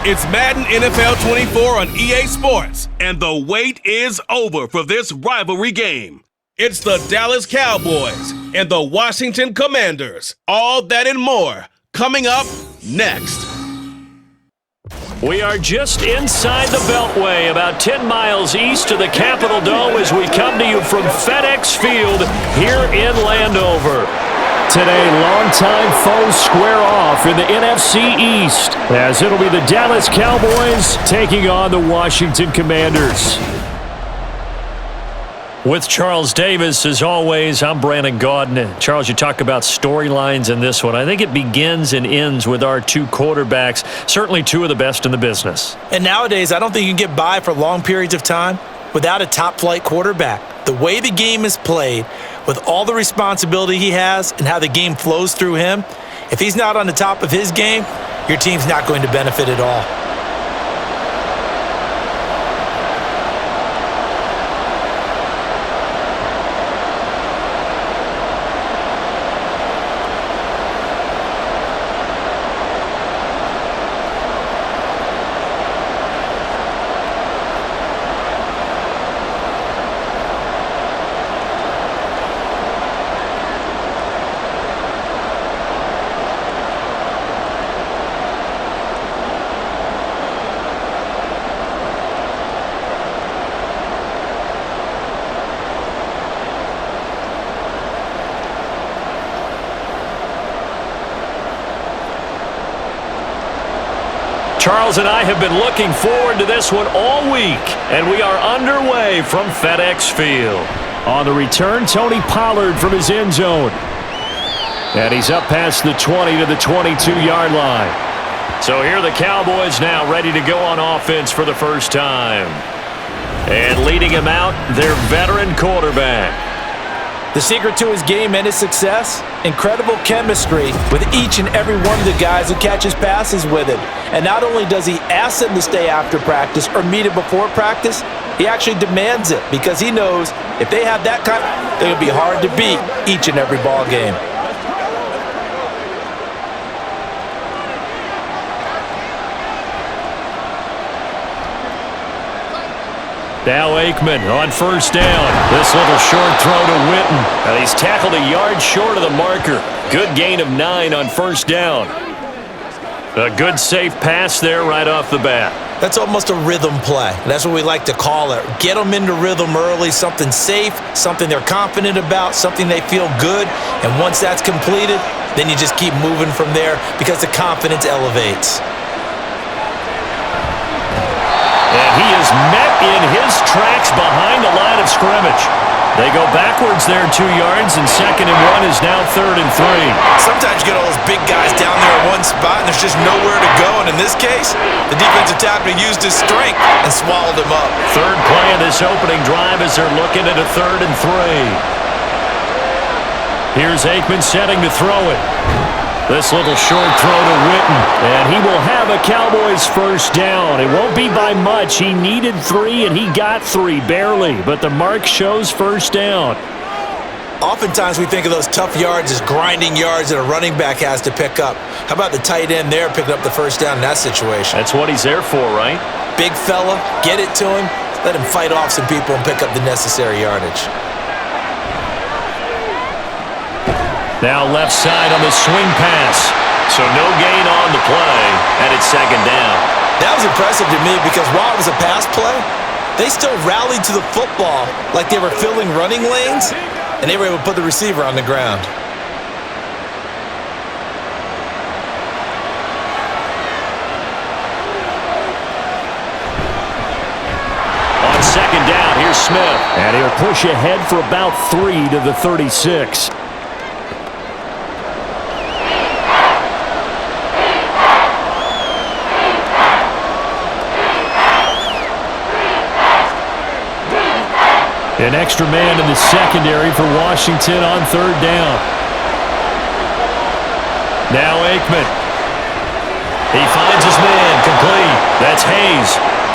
It's Madden NFL 24 on EA Sports, and the wait is over for this rivalry game. It's the Dallas Cowboys and the Washington Commanders. All that and more coming up next. We are just inside the Beltway, about 10 miles east of the Capitol Dome as we come to you from FedEx Field here in Landover. Today, longtime foes square off in the NFC East, as it'll be the Dallas Cowboys taking on the Washington Commanders. With Charles Davis, as always, I'm Brandon Gaudin. Charles, you talk about storylines in this one. I think it begins and ends with our two quarterbacks, certainly two of the best in the business. And nowadays, I don't think you can get by for long periods of time without a top-flight quarterback. The way the game is played, with all the responsibility he has and how the game flows through him, if he's not on the top of his game, your team's not going to benefit at all. Charles and I have been looking forward to this one all week, and we are underway from FedEx Field. On the return, Tony Pollard from his end zone. And he's up past the 20 to the 22-yard line. So here are the Cowboys now ready to go on offense for the first time. And leading him out, their veteran quarterback. The secret to his game and his success? Incredible chemistry with each and every one of the guys who catches passes with him. And not only does he ask them to stay after practice or meet him before practice, he actually demands it because he knows if they have that kind, they're going to be hard to beat each and every ball game. Now Aikman on first down. This little short throw to Witten. And he's tackled a yard short of the marker. Good gain of 9 on first down. A good safe pass there right off the bat. That's almost a rhythm play. That's what we like to call it. Get them into rhythm early, something safe, something they're confident about, something they feel good. And once that's completed, then you just keep moving from there because the confidence elevates. And he is met in his tracks behind the line of scrimmage. They go backwards there 2 yards, and 2nd and 1 is now 3rd and 3. Sometimes you get all those big guys down there in one spot, and there's just nowhere to go. And in this case, the defensive tackle used his strength and swallowed him up. Third play of this opening drive as they're looking at a 3rd and 3. Here's Aikman setting to throw it. This little short throw to Witten, and he will have a Cowboys first down. It won't be by much. He needed 3, and he got 3, barely. But the mark shows first down. Oftentimes we think of those tough yards as grinding yards that a running back has to pick up. How about the tight end there picking up the first down in that situation? That's what he's there for, right? Big fella, get it to him, let him fight off some people and pick up the necessary yardage. Now left side on the swing pass. So no gain on the play, and it's 2nd down. That was impressive to me because while it was a pass play, they still rallied to the football like they were filling running lanes, and they were able to put the receiver on the ground. On 2nd down, here's Smith. And he'll push ahead for about 3 to the 36. An extra man in the secondary for Washington on 3rd down. Now Aikman. He finds his man, complete. That's Hayes.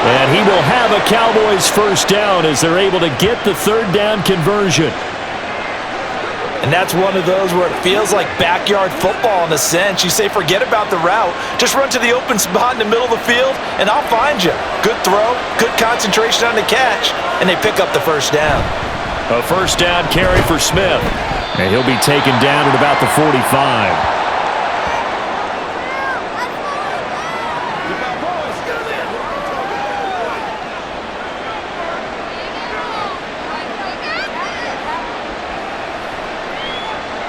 And he will have a Cowboys first down as they're able to get the 3rd down conversion. And that's one of those where it feels like backyard football in a sense. You say, forget about the route. Just run to the open spot in the middle of the field, and I'll find you. Good throw, good concentration on the catch, and they pick up the first down. A first down carry for Smith. And he'll be taken down at about the 45.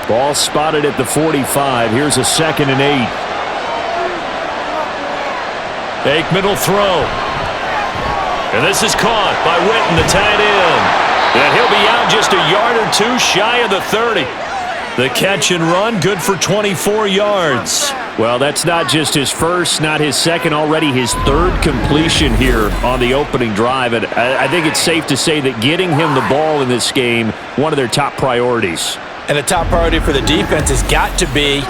Ball spotted at the 45. Here's a 2nd and 8. Aikman will throw. And this is caught by Witten, the tight end. And he'll be out just a yard or two shy of the 30. The catch and run, good for 24 yards. Well, that's not just his first, not his second, already his 3rd completion here on the opening drive. And I think it's safe to say that getting him the ball in this game, one of their top priorities. And a top priority for the defense has got to be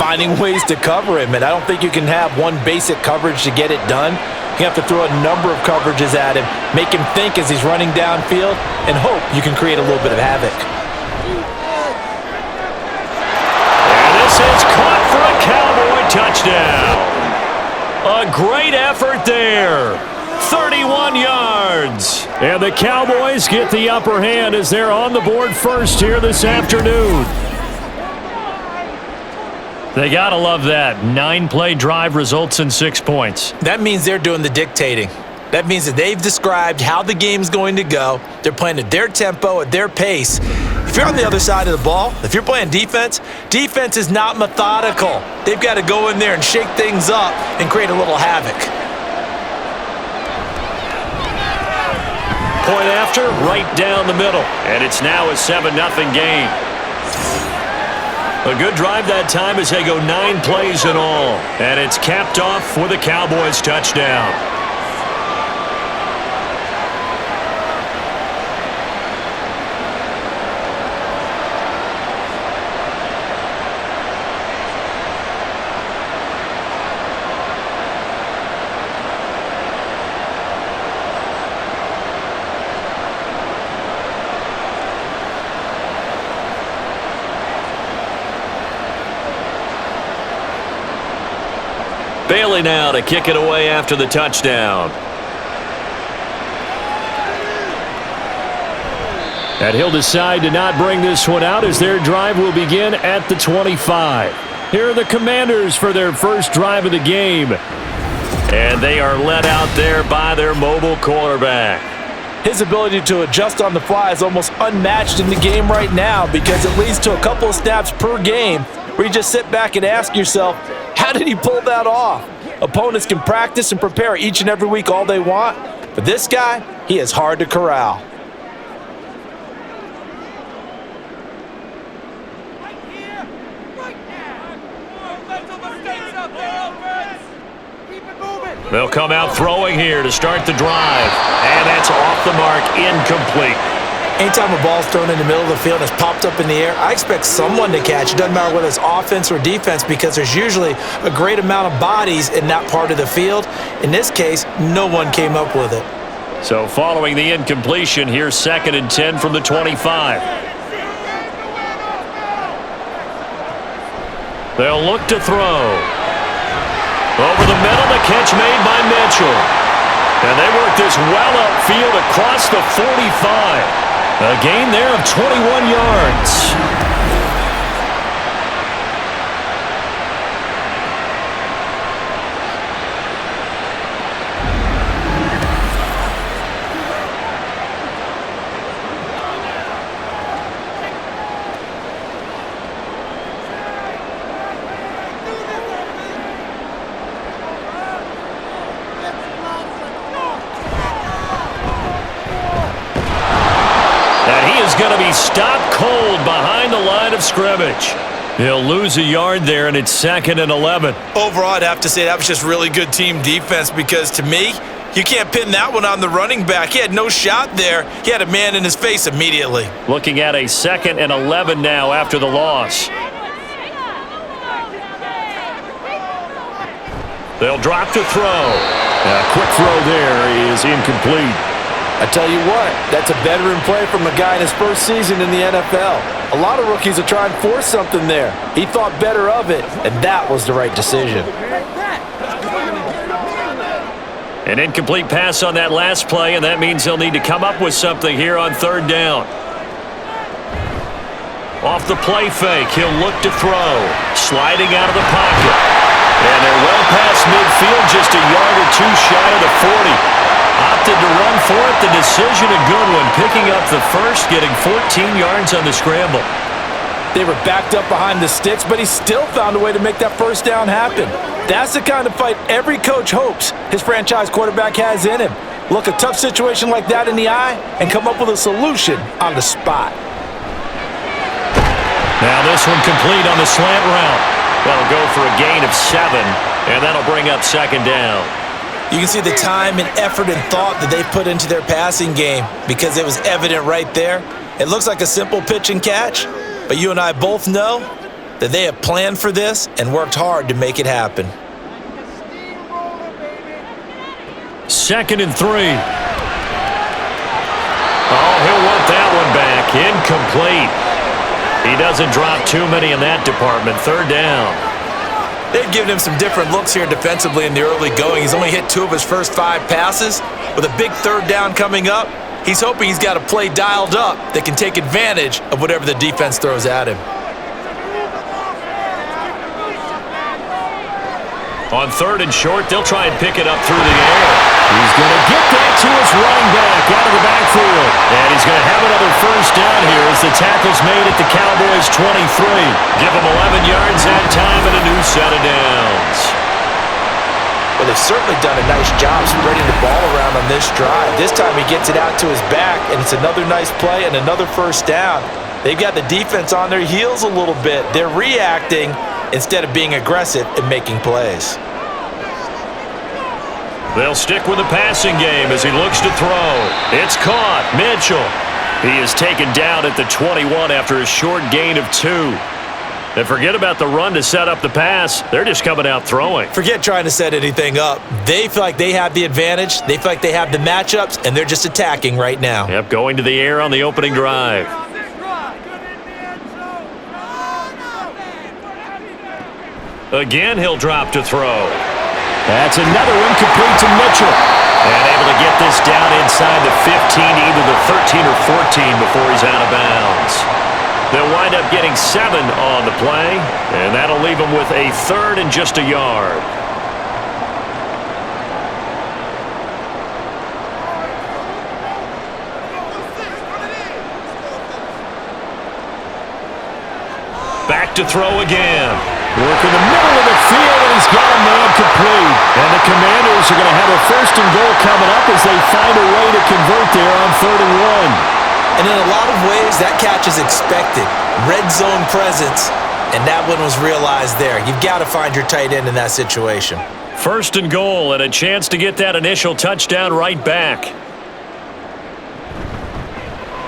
finding ways to cover him. And I don't think you can have one basic coverage to get it done. You have to throw a number of coverages at him, make him think as he's running downfield, and hope you can create a little bit of havoc. And this is caught for a Cowboy touchdown. A great effort there. 31 yards. And the Cowboys get the upper hand as they're on the board first here this afternoon. They got to love that. 9-play drive results in 6 points. That means they're doing the dictating. That means that they've described how the game's going to go. They're playing at their tempo, at their pace. If you're on the other side of the ball, if you're playing defense, defense is not methodical. They've got to go in there and shake things up and create a little havoc. Point after, right down the middle. And it's now a 7-0 game. A good drive that time as they go 9 plays in all. And it's capped off with a Cowboys touchdown. Bailey now to kick it away after the touchdown. And he'll decide to not bring this one out as their drive will begin at the 25. Here are the Commanders for their first drive of the game. And they are led out there by their mobile quarterback. His ability to adjust on the fly is almost unmatched in the game right now because it leads to a couple of snaps per game where you just sit back and ask yourself, how did he pull that off? Opponents can practice and prepare each and every week all they want, but this guy, he is hard to corral. They'll come out throwing here to start the drive, and that's off the mark, incomplete. Anytime a ball's thrown in the middle of the field and it's popped up in the air, I expect someone to catch. It doesn't matter whether it's offense or defense because there's usually a great amount of bodies in that part of the field. In this case, no one came up with it. So following the incompletion, here's 2nd and 10 from the 25. They'll look to throw. Over the middle, the catch made by Mitchell. And they work this well upfield across the 45. A gain there of 21 yards. Going to be stopped cold behind the line of scrimmage. He'll lose a yard there, and it's 2nd and 11. Overall, I'd have to say that was just really good team defense because to me, you can't pin that one on the running back. He had no shot there. He had a man in his face immediately. Looking at a 2nd and 11 now after the loss. They'll drop to throw. A quick throw there is incomplete. I tell you what, that's a veteran play from a guy in his first season in the NFL. A lot of rookies will try and force something there. He thought better of it, and that was the right decision. An incomplete pass on that last play, and that means they'll need to come up with something here on third down. Off the play fake, he'll look to throw. Sliding out of the pocket. And they're well past midfield, just a yard or two shy of the 40. Opted to run for it. The decision a good one. Picking up the first, getting 14 yards on the scramble. They were backed up behind the sticks, but he still found a way to make that first down happen. That's the kind of fight every coach hopes his franchise quarterback has in him. Look a tough situation like that in the eye and come up with a solution on the spot. Now this one complete on the slant route. That'll go for a gain of 7, and that'll bring up second down. You can see the time and effort and thought that they've put into their passing game because it was evident right there. It looks like a simple pitch and catch, but you and I both know that they have planned for this and worked hard to make it happen. 2nd and 3. Oh, he'll want that one back. Incomplete. He doesn't drop too many in that department. 3rd down. They've given him some different looks here defensively in the early going. He's only hit 2 of his first 5 passes. With a big 3rd down coming up, he's hoping he's got a play dialed up that can take advantage of whatever the defense throws at him. On 3rd and short, they'll try and pick it up through the air. He's going to get that to his running back out of the backfield. And he's going to have another first down here as the tackle's made at the Cowboys' 23. Give him 11 yards that time and a new set of downs. Well, they've certainly done a nice job spreading the ball around on this drive. This time he gets it out to his back, and it's another nice play and another first down. They've got the defense on their heels a little bit. They're reacting instead of being aggressive and making plays. They'll stick with the passing game as he looks to throw. It's caught. Mitchell. He is taken down at the 21 after a short gain of 2. And forget about the run to set up the pass. They're just coming out throwing. Forget trying to set anything up. They feel like they have the advantage. They feel like they have the matchups, and they're just attacking right now. Yep, going to the air on the opening drive. Again, he'll drop to throw. That's another incomplete to Mitchell. And able to get this down inside the 15, either the 13 or 14 before he's out of bounds. They'll wind up getting 7 on the play, and that'll leave them with a 3rd and just a yard. Back to throw again. Work in the middle of the field, and he's got a man complete. And the Commanders are going to have a 1st and goal coming up as they find a way to convert there on 3rd and 1. And in a lot of ways, that catch is expected. Red zone presence, and that one was realized there. You've got to find your tight end in that situation. 1st and goal, and a chance to get that initial touchdown right back.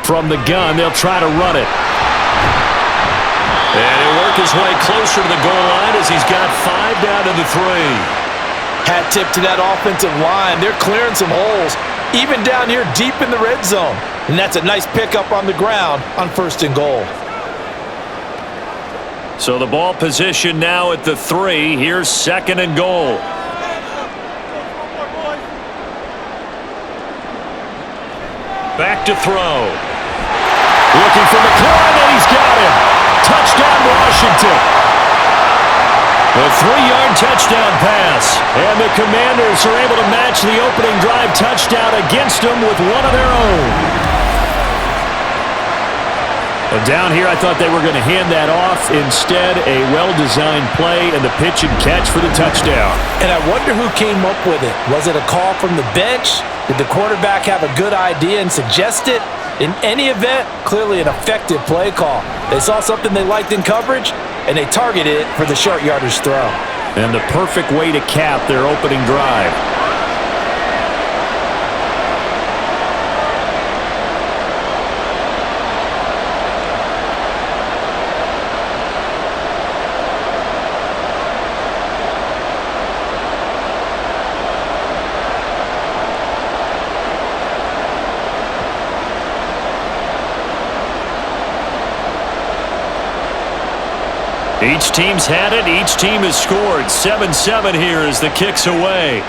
From the gun, they'll try to run it. And he'll work his way closer to the goal line as he's got 5 down to the 3. Hat tip to that offensive line. They're clearing some holes, even down here deep in the red zone. And that's a nice pickup on the ground on 1st and goal. So the ball position now at the 3. Here's 2nd and goal. Back to throw. Looking for McLaurin, and he's got him. Touchdown, Washington. A 3-yard touchdown pass. And the Commanders are able to match the opening drive touchdown against them with one of their own. Well, down here, I thought they were going to hand that off. Instead, a well-designed play and the pitch and catch for the touchdown. And I wonder who came up with it. Was it a call from the bench? Did the quarterback have a good idea and suggest it? In any event, clearly an effective play call. They saw something they liked in coverage, and they targeted it for the short yardage throw. And the perfect way to cap their opening drive. Each team's had it. Each team has scored. 7-7 here as the kick's away.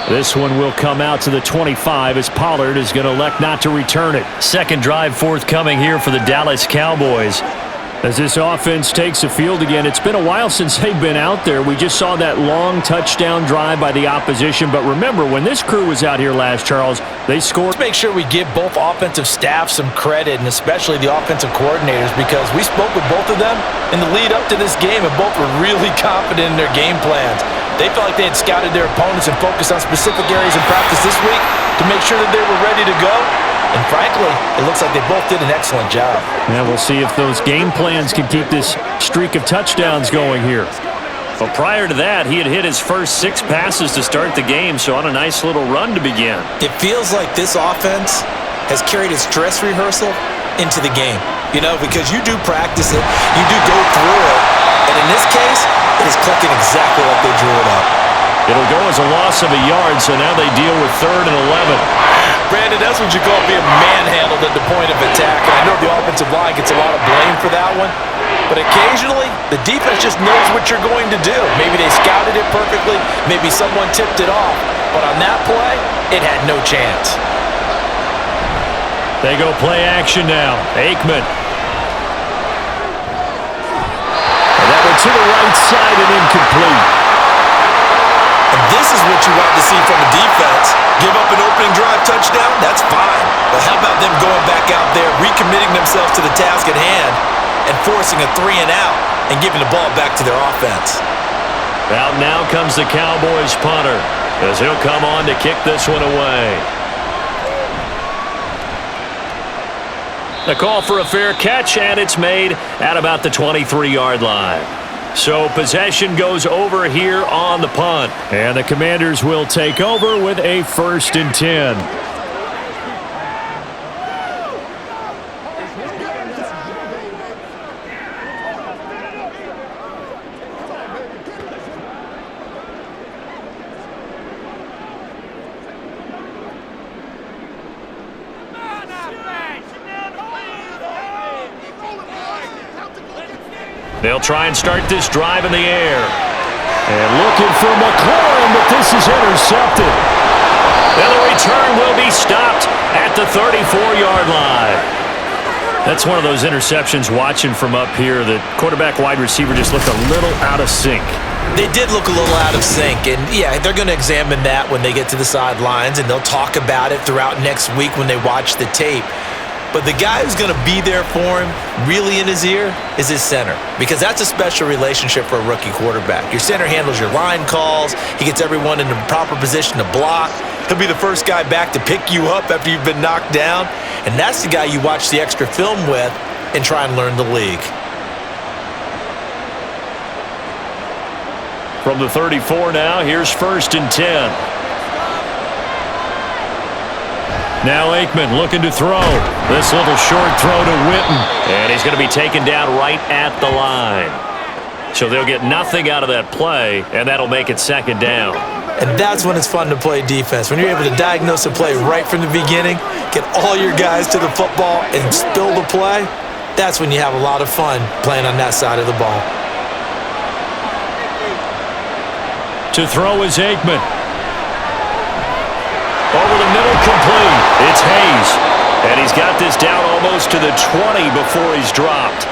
This one will come out to the 25 as Pollard is going to elect not to return it. Second drive forthcoming here for the Dallas Cowboys. As this offense takes the field again, it's been a while since they've been out there. We just saw that long touchdown drive by the opposition. But remember, when this crew was out here last, Charles, they scored. Let's make sure we give both offensive staff some credit, and especially the offensive coordinators, because we spoke with both of them in the lead up to this game, and both were really confident in their game plans. They felt like they had scouted their opponents and focused on specific areas in practice this week to make sure that they were ready to go. And frankly, it looks like they both did an excellent job. Yeah, we'll see if those game plans can keep this streak of touchdowns going here. But prior to that, he had hit his first 6 passes to start the game, so on a nice little run to begin. It feels like this offense has carried its dress rehearsal into the game. You know, because you do practice it, you do go through it, and in this case, it is clicking exactly like they drew it up. It'll go as a loss of a yard, so now they deal with 3rd and 11. Brandon, that's what you call being manhandled at the point of attack. And I know the offensive line gets a lot of blame for that one. But occasionally, the defense just knows what you're going to do. Maybe they scouted it perfectly. Maybe someone tipped it off. But on that play, it had no chance. They go play action now. Aikman. And that one to the right side and incomplete. And this is what you want to see from a defense. Give up an opening drive touchdown, that's fine. But how about them going back out there, recommitting themselves to the task at hand, and forcing a 3-and-out and giving the ball back to their offense? Out now comes the Cowboys punter, as he'll come on to kick this one away. The call for a fair catch, and it's made at about the 23-yard line. So possession goes over here on the punt. And the Commanders will take over with a 1st and 10. They'll try and start this drive in the air. And looking for McLaurin, but this is intercepted. And the return will be stopped at the 34-yard line. That's one of those interceptions watching from up here. The quarterback wide receiver just looked a little out of sync. They did look a little out of sync, and yeah, they're going to examine that when they get to the sidelines, and they'll talk about it throughout next week when they watch the tape. But the guy who's going to be there for him, really in his ear, is his center. Because that's a special relationship for a rookie quarterback. Your center handles your line calls. He gets everyone in the proper position to block. He'll be the first guy back to pick you up after you've been knocked down. And that's the guy you watch the extra film with and try and learn the league. From the 34 now, here's 1st and 10. Now Aikman looking to throw. This little short throw to Witten. And he's going to be taken down right at the line. So they'll get nothing out of that play, and that'll make it 2nd down. And that's when it's fun to play defense. When you're able to diagnose a play right from the beginning, get all your guys to the football, and spill the play, that's when you have a lot of fun playing on that side of the ball. To throw is Aikman. Over the middle, complete. It's Hayes. And he's got this down almost to the 20 before he's dropped.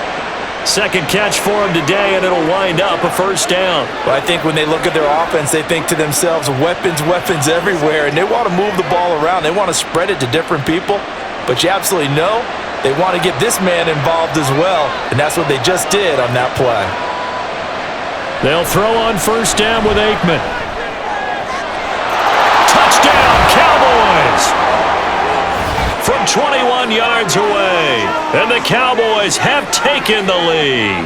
2nd catch for him today, and it'll wind up a 1st down. Well, I think when they look at their offense, they think to themselves, weapons everywhere, and they want to move the ball around. They want to spread it to different people. But you absolutely know they want to get this man involved as well, and that's what they just did on that play. They'll throw on 1st down with Aikman. Touchdown, Cowboys! From 21 yards away, and the Cowboys have taken the lead.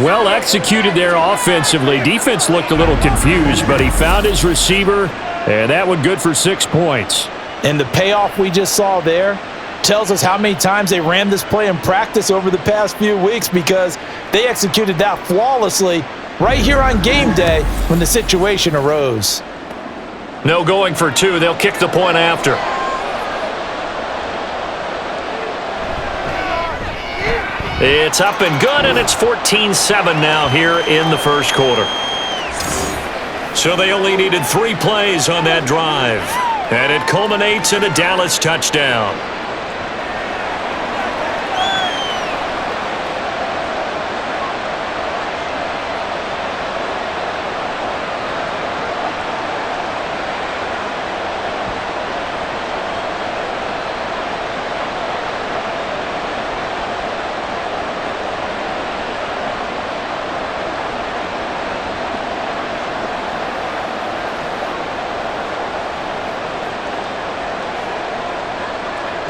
Well executed there offensively. Defense looked a little confused, but he found his receiver, and that one good for 6 points. And the payoff we just saw there tells us how many times they ran this play in practice over the past few weeks, because they executed that flawlessly right here on game day when the situation arose. No going for 2. They'll kick the point after. It's up and good, and it's 14-7 now here in the first quarter. So they only needed 3 plays on that drive, and it culminates in a Dallas touchdown.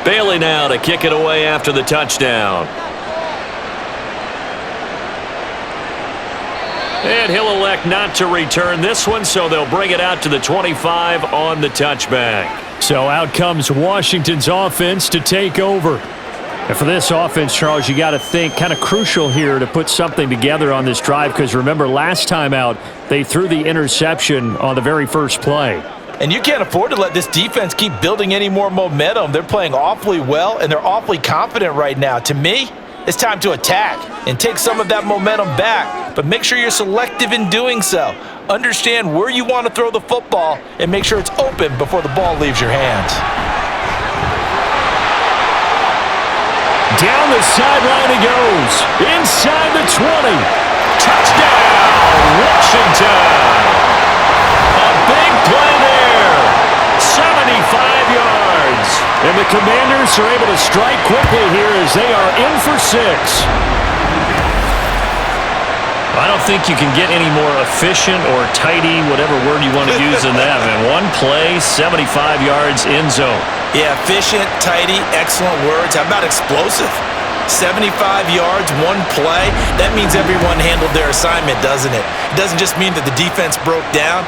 Bailey now to kick it away after the touchdown. And he'll elect not to return this one, so they'll bring it out to the 25 on the touchback. So out comes Washington's offense to take over. And for this offense, Charles, you got to think kind of crucial here to put something together on this drive, because remember last time out, they threw the interception on the very first play. And you can't afford to let this defense keep building any more momentum. They're playing awfully well, and they're awfully confident right now. To me, it's time to attack and take some of that momentum back, but make sure you're selective in doing so. Understand where you want to throw the football and make sure it's open before the ball leaves your hands. Down the sideline he goes. Inside the 20. Touchdown, Washington! A big play there. 75 yards. And the Commanders are able to strike quickly here as they are in for 6. I don't think you can get any more efficient or tidy, whatever word you want to use in that, man. One play, 75 yards in zone. Yeah, efficient, tidy, excellent words. How about explosive? 75 yards, one play. That means everyone handled their assignment, doesn't it? It doesn't just mean that the defense broke down.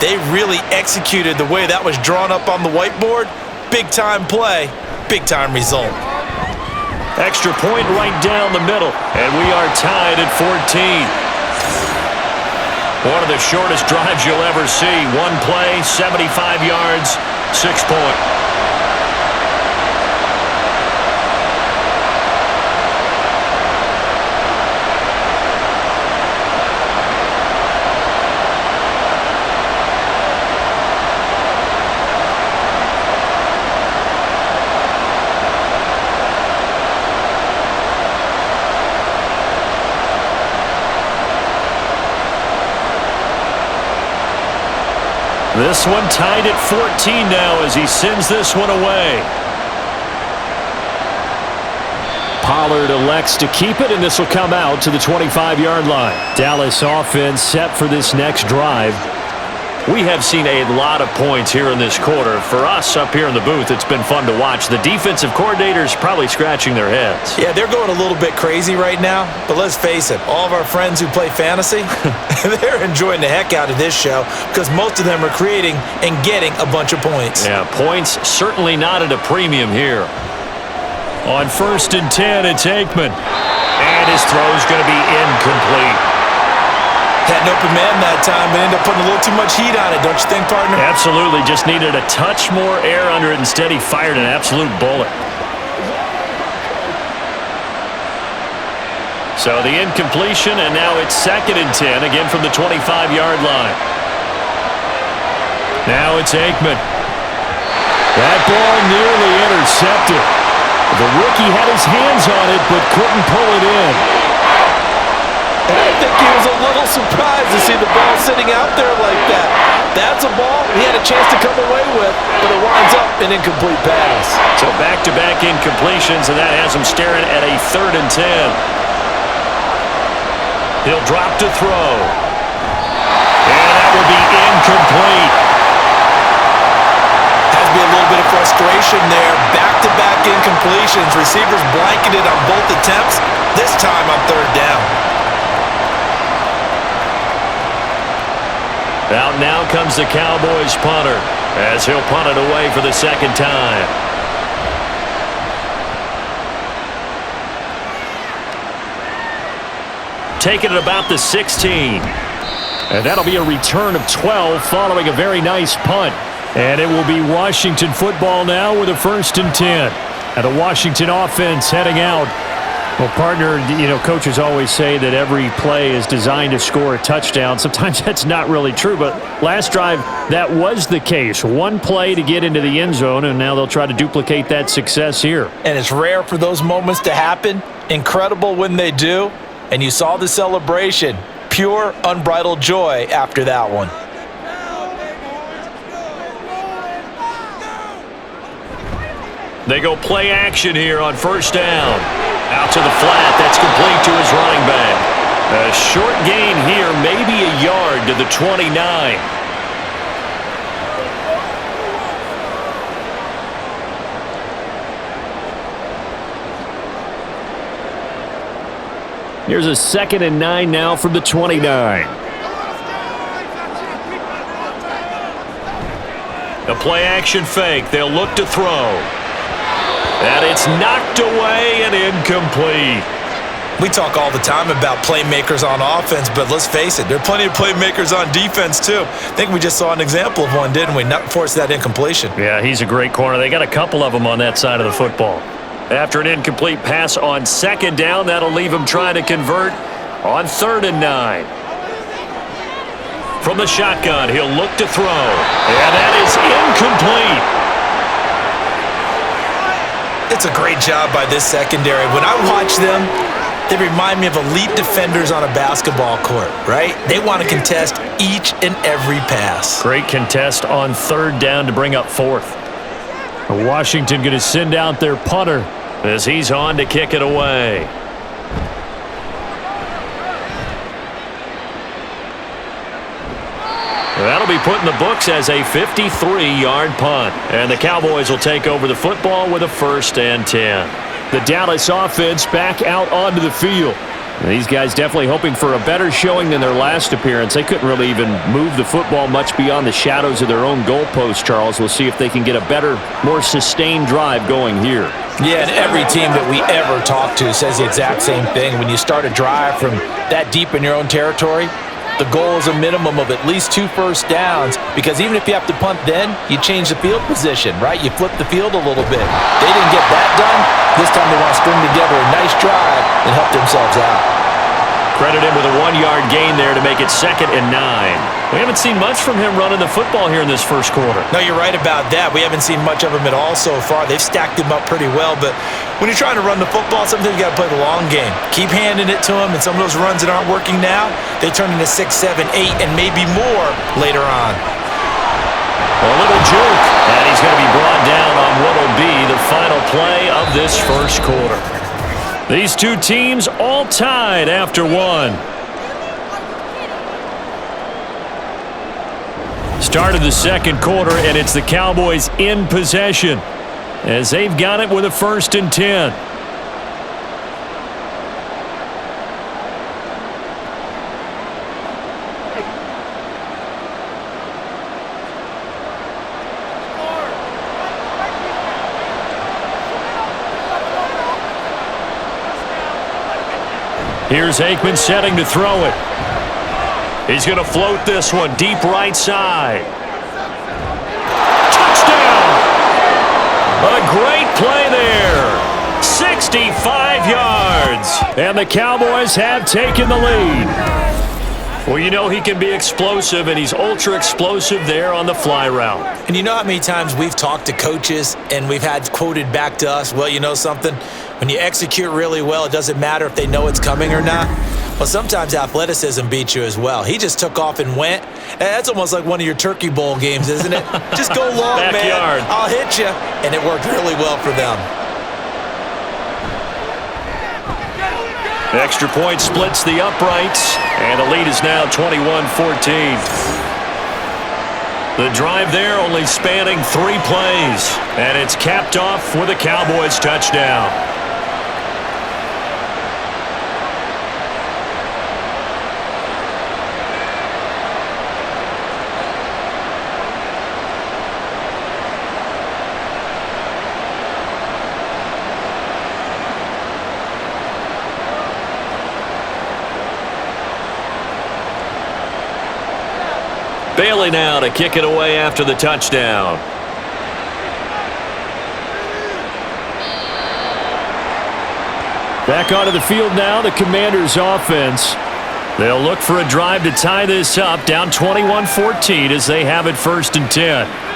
They really executed the way that was drawn up on the whiteboard. Big-time play, big-time result. Extra point right down the middle, and we are tied at 14. One of the shortest drives you'll ever see. One play, 75 yards, 6 points. This one tied at 14 now as he sends this one away. Pollard elects to keep it, and this will come out to the 25-yard line. Dallas offense set for this next drive. We have seen a lot of points here in this quarter. For us up here in the booth, it's been fun to watch. The defensive coordinators probably scratching their heads. Yeah, they're going a little bit crazy right now, but let's face it, all of our friends who play fantasy, they're enjoying the heck out of this show because most of them are creating and getting a bunch of points. Yeah, points certainly not at a premium here. On 1st and 10, it's Aikman. And his throw's going to be incomplete. Had an open man that time, but ended up putting a little too much heat on it, don't you think, partner? Absolutely. Just needed a touch more air under it. Instead, he fired an absolute bullet. So the incompletion, and now it's 2nd and 10, again from the 25-yard line. Now it's Aikman. That ball nearly intercepted. The rookie had his hands on it, but couldn't pull it in. And I think he was a little surprised to see the ball sitting out there like that. That's a ball he had a chance to come away with, but it winds up an incomplete pass. So back-to-back incompletions, and that has him staring at a 3rd and 10. He'll drop to throw. And that will be incomplete. Has to be a little bit of frustration there. Back-to-back incompletions. Receivers blanketed on both attempts, this time on 3rd down. Out now comes the Cowboys punter as he'll punt it away for the 2nd time. Taking it about the 16. And that'll be a return of 12 following a very nice punt. And it will be Washington football now with a 1st and 10. And the Washington offense heading out. Well, partner, coaches always say that every play is designed to score a touchdown. Sometimes that's not really true, but last drive, that was the case. One play to get into the end zone, and now they'll try to duplicate that success here. And it's rare for those moments to happen. Incredible when they do. And you saw the celebration. Pure, unbridled joy after that one. They go play action here on first down. Out to the flat. That's complete to his running back. A short gain here, maybe a yard to the 29. Here's a 2nd and 9 now from the 29. A play action fake. They'll look to throw. And it's knocked away and incomplete. We talk all the time about playmakers on offense, but let's face it, there are plenty of playmakers on defense too. I think we just saw an example of one, didn't we? Not force that incompletion. Yeah, he's a great corner. They got a couple of them on that side of the football. After an incomplete pass on 2nd down, that'll leave him trying to convert on 3rd and 9. From the shotgun, he'll look to throw. And that is incomplete. It's a great job by this secondary. When I watch them, they remind me of elite defenders on a basketball court, right? They want to contest each and every pass. Great contest on 3rd down to bring up 4th. Washington going to send out their punter as he's on to kick it away. That'll be put in the books as a 53-yard punt. And the Cowboys will take over the football with a 1st and 10. The Dallas offense back out onto the field. These guys definitely hoping for a better showing than their last appearance. They couldn't really even move the football much beyond the shadows of their own goalpost, Charles. We'll see if they can get a better, more sustained drive going here. Yeah, and every team that we ever talk to says the exact same thing. When you start a drive from that deep in your own territory, the goal is a minimum of at least 2 first downs, because even if you have to punt then, you change the field position, right? You flip the field a little bit. They didn't get that done. This time they want to string together a nice drive and help themselves out. Credit him with a 1-yard gain there to make it 2nd and 9. We haven't seen much from him running the football here in this first quarter. No, you're right about that. We haven't seen much of him at all so far. They've stacked him up pretty well, but when you're trying to run the football, sometimes you got to play the long game. Keep handing it to him, and some of those runs that aren't working now, they turn into 6, 7, 8, and maybe more later on. A little juke, and he's going to be brought down on what will be the final play of this first quarter. These two teams all tied after 1. Start of the second quarter, and it's the Cowboys in possession as they've got it with a 1st and 10. Here's Aikman setting to throw it. He's going to float this one deep right side. Touchdown! A great play there. 65 yards. And the Cowboys have taken the lead. Well, you know he can be explosive, and he's ultra explosive there on the fly route. And you know how many times we've talked to coaches and we've had quoted back to us, well, you know something? When you execute really well, it doesn't matter if they know it's coming or not. Well, sometimes athleticism beats you as well. He just took off and went. That's almost like one of your Turkey Bowl games, isn't it? Just go long, Backyard. man. I'll hit you. And it worked really well for them. Extra point splits the uprights, and the lead is now 21-14. The drive there only spanning 3 plays, and it's capped off with a Cowboys touchdown. Bailey now to kick it away after the touchdown. Back onto the field now, the Commanders' offense. They'll look for a drive to tie this up, down 21-14 as they have it 1st and 10.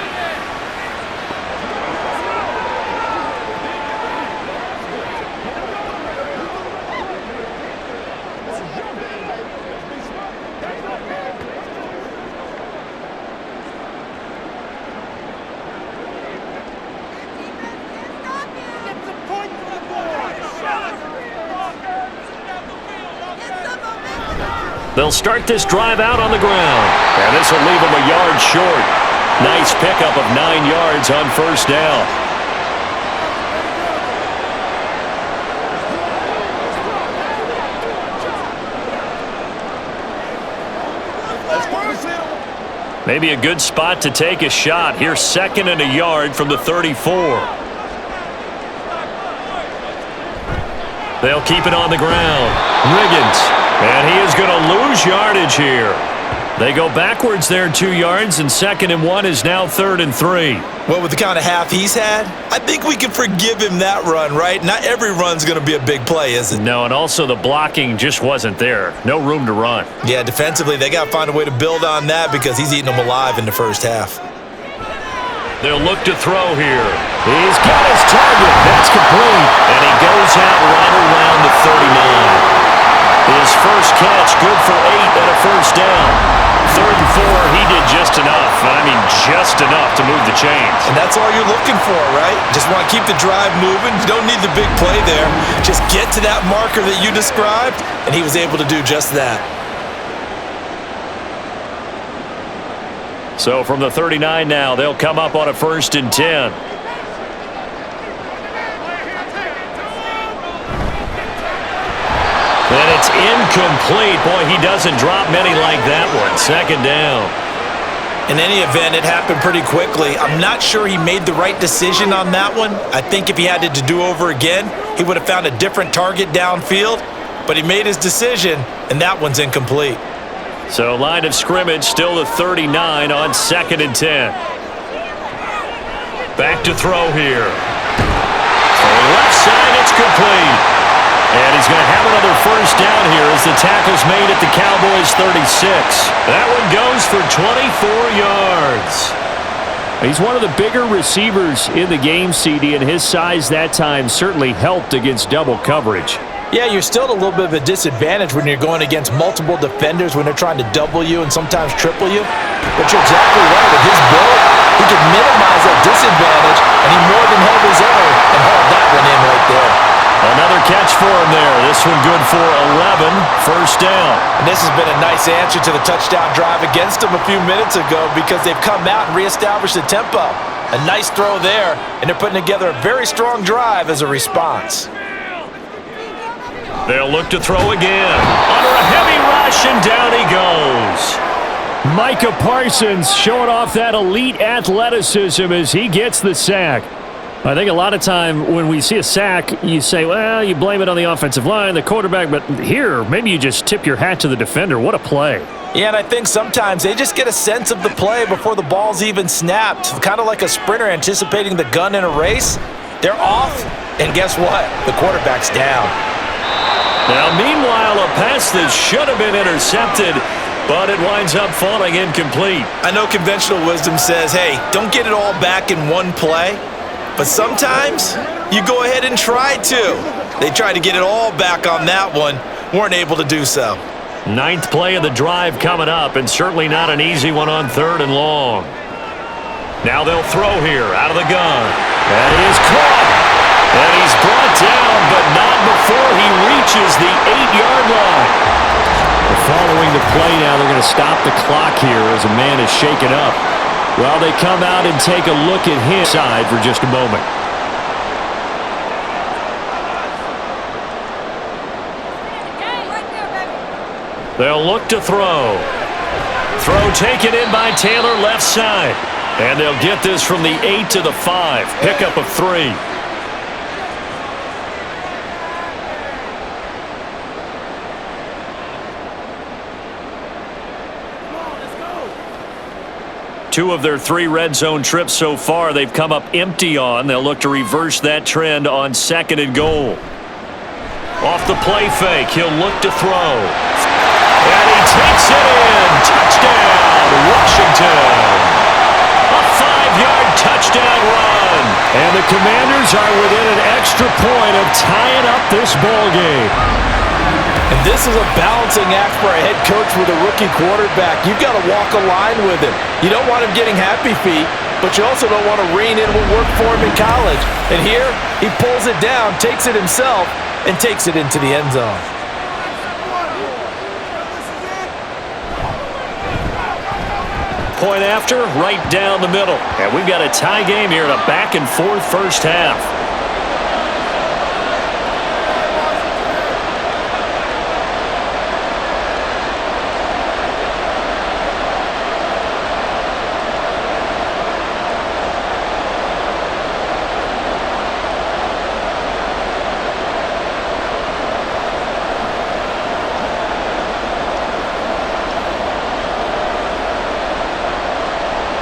They'll start this drive out on the ground. And this will leave them a yard short. Nice pickup of 9 yards on 1st down. Maybe a good spot to take a shot. Here's 2nd and a yard from the 34. They'll keep it on the ground. Riggins. And he is going to lose yardage here. They go backwards there 2 yards, and 2nd and 1 is now 3rd and 3. Well, with the kind of half he's had, I think we can forgive him that run, right? Not every run's going to be a big play, is it? No, and also the blocking just wasn't there. No room to run. Yeah, defensively, they got to find a way to build on that because he's eating them alive in the 1st half. They'll look to throw here. He's got his target. That's complete. And he goes out right around the 39. His first catch, good for 8 and a 1st down. 3rd and 4, he did just enough. I mean, just enough to move the chains. And that's all you're looking for, right? Just want to keep the drive moving. You don't need the big play there. Just get to that marker that you described, and he was able to do just that. So from the 39 now, they'll come up on a 1st and 10. And it's incomplete. Boy, he doesn't drop many like that one. 2nd down. In any event, it happened pretty quickly. I'm not sure he made the right decision on that one. I think if he had it to do over again, he would have found a different target downfield. But he made his decision, and that one's incomplete. So line of scrimmage still the 39 on 2nd and 10. Back to throw here. So left side, it's complete. And he's going to have another 1st down here as the tackle's made at the Cowboys 36. That one goes for 24 yards. He's one of the bigger receivers in the game, CD, and his size that time certainly helped against double coverage. Yeah, you're still at a little bit of a disadvantage when you're going against multiple defenders when they're trying to double you and sometimes triple you. But you're exactly right. With his build, he can minimize that disadvantage, and he more than held his own and hauled that one in right there. Another catch for him there. This one good for 11. 1st down. And this has been a nice answer to the touchdown drive against them a few minutes ago because they've come out and reestablished the tempo. A nice throw there, and they're putting together a very strong drive as a response. They'll look to throw again. Under a heavy rush, and down he goes. Micah Parsons showing off that elite athleticism as he gets the sack. I think a lot of time when we see a sack, you say, well, you blame it on the offensive line, the quarterback, but here, maybe you just tip your hat to the defender. What a play. Yeah, and I think sometimes they just get a sense of the play before the ball's even snapped, kind of like a sprinter anticipating the gun in a race. They're off, and guess what? The quarterback's down. Now, meanwhile, a pass that should have been intercepted, but it winds up falling incomplete. I know conventional wisdom says, hey, don't get it all back in one play. But sometimes you go ahead and try to. They tried to get it all back on that one, weren't able to do so. 9th play of the drive coming up, and certainly not an easy one on 3rd and long. Now they'll throw here out of the gun. And he is caught. And he's brought down, but not before he reaches the 8-yard line. Following the play now, they're going to stop the clock here as a man is shaken up. Well, they come out and take a look at his side for just a moment. They'll look to throw. Throw taken in by Taylor, left side. And they'll get this from the 8 to the 5. Pickup of 3. Two of their 3 red zone trips so far, they've come up empty on. They'll look to reverse that trend on 2nd and goal. Off the play fake, he'll look to throw. And he takes it in. Touchdown, Washington. A 5-yard touchdown run. And the Commanders are within an extra point of tying up this ball game. And this is a balancing act for a head coach with a rookie quarterback. You've got to walk a line with him. You don't want him getting happy feet, but you also don't want to rein in what worked for him in college. And here, he pulls it down, takes it himself, and takes it into the end zone. Point after, right down the middle. And we've got a tie game here in a back-and-forth first half.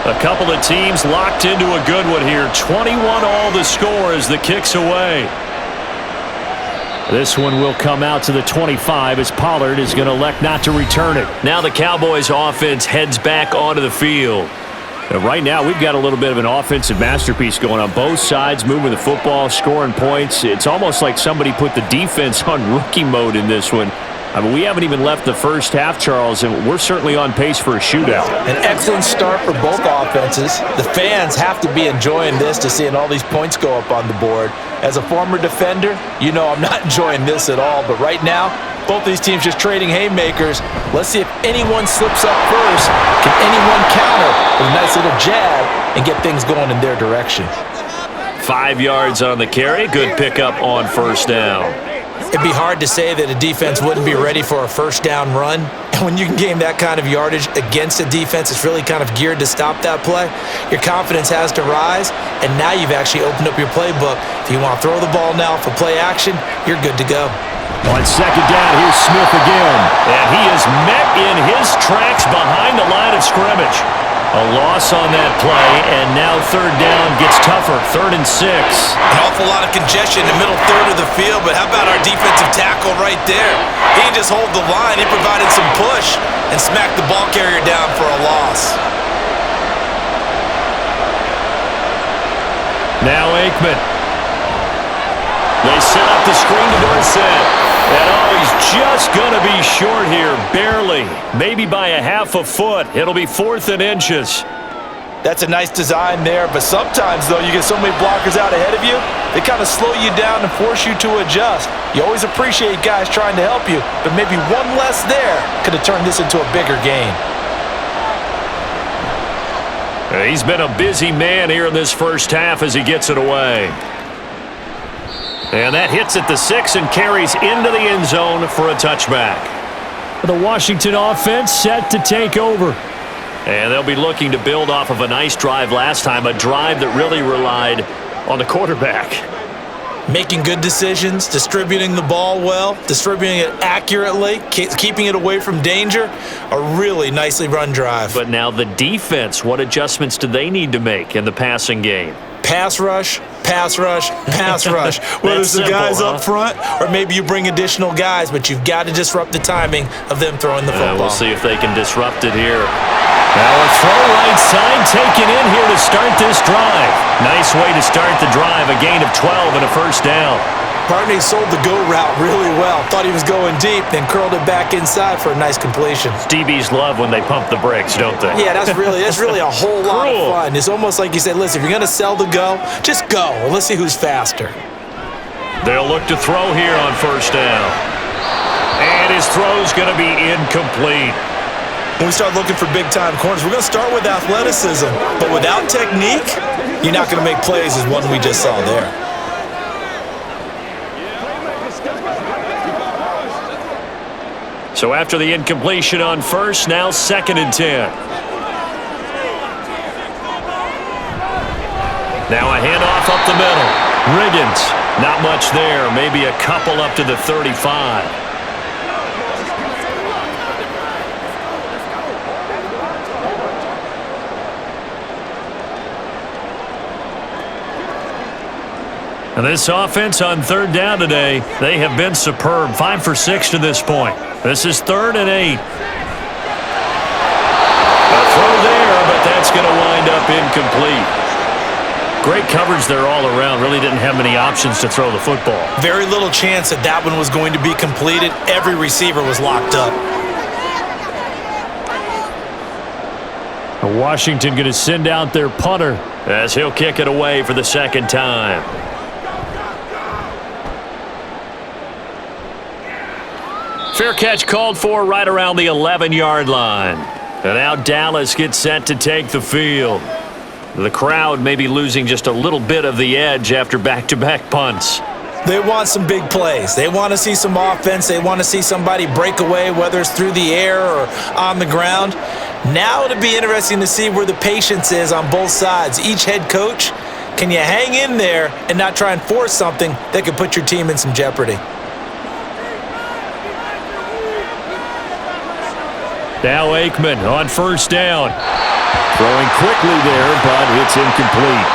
A couple of teams locked into a good one here. 21 all the score as the kick's away. This one will come out to the 25 as Pollard is going to elect not to return it. Now the Cowboys offense heads back onto the field. And right now we've got a little bit of an offensive masterpiece going on both sides, moving the football, scoring points. It's almost like somebody put the defense on rookie mode in this one. I mean, we haven't even left the first half, Charles, and we're certainly on pace for a shootout. An excellent start for both offenses. The fans have to be enjoying this to seeing all these points go up on the board. As a former defender, you know I'm not enjoying this at all. But right now, both these teams just trading haymakers. Let's see if anyone slips up first. Can anyone counter with a nice little jab and get things going in their direction? 5 yards on the carry. Good pickup on first down. It'd be hard to say that a defense wouldn't be ready for a first down run. And when you can gain that kind of yardage against a defense that's really kind of geared to stop that play, your confidence has to rise, and now you've actually opened up your playbook. If you want to throw the ball now for play action, you're good to go. On second down, here's Smith again. And he is met in his tracks behind the line of scrimmage. A loss on that play, and now third down gets tougher. 3rd and 6. An awful lot of congestion in the middle third of the field, but how about our defensive tackle right there? He didn't just hold the line, he provided some push and smacked the ball carrier down for a loss. Now Aikman. They set up the screen to Dorsett. And he's just going to be short here, barely. Maybe by a half a foot. It'll be 4th and inches. That's a nice design there, but sometimes, though, you get so many blockers out ahead of you, they kind of slow you down and force you to adjust. You always appreciate guys trying to help you, but maybe one less there could have turned this into a bigger gain. He's been a busy man here in this first half as he gets it away. And that hits at the 6 and carries into the end zone for a touchback. The Washington offense set to take over. And they'll be looking to build off of a nice drive last time, a drive that really relied on the quarterback. Making good decisions, distributing the ball well, distributing it accurately, keeping it away from danger. A really nicely run drive. But now the defense, what adjustments do they need to make in the passing game? Pass rush, pass rush, pass rush. Whether it's the guys up front or maybe you bring additional guys, but you've got to disrupt the timing of them throwing the football. We'll see if they can disrupt it here. Now a throw right side taken in here to start this drive. Nice way to start the drive, a gain of 12 and a first down. Partney sold the go route really well. Thought he was going deep, then curled it back inside for a nice completion. DBs love when they pump the brakes, don't they? Yeah, that's really a whole lot of fun. It's almost like you say, listen, if you're going to sell the go, just go. Let's see who's faster. They'll look to throw here on first down. And his throw's going to be incomplete. When we start looking for big-time corners, we're going to start with athleticism. But without technique, you're not going to make plays as one we just saw there. So after the incompletion on first, now 2nd and 10. Now a handoff up the middle. Riggins, not much there. Maybe a couple up to the 35. And This offense on third down today, they have been superb. 5 for 6 to this point. This is 3rd and 8. A throw there, but that's going to wind up incomplete. Great coverage there all around. Really didn't have many options to throw the football. Very little chance that that one was going to be completed. Every receiver was locked up. Washington going to send out their punter as he'll kick it away for the second time. Fair catch called for right around the 11-yard line. And now Dallas gets set to take the field. The crowd may be losing just a little bit of the edge after back-to-back punts. They want some big plays. They want to see some offense. They want to see somebody break away, whether it's through the air or on the ground. Now it'll be interesting to see where the patience is on both sides. Each head coach, can you hang in there and not try and force something that could put your team in some jeopardy? Now Aikman on first down. Throwing quickly there, but it's incomplete.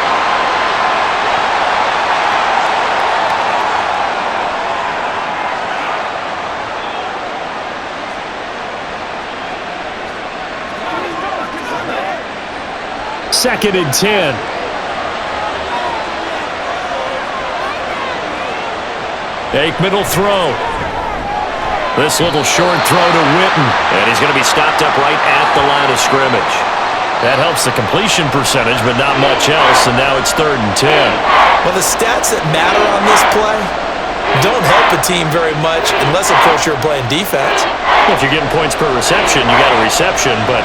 Second and 10. Aikman will throw. This little short throw to Witten. And he's going to be stopped up right at the line of scrimmage. That helps the completion percentage, but not much else, and now it's 3rd and 10. Well, the stats that matter on this play don't help a team very much unless, of course, you're playing defense. Well, if you're getting points per reception, you got a reception, but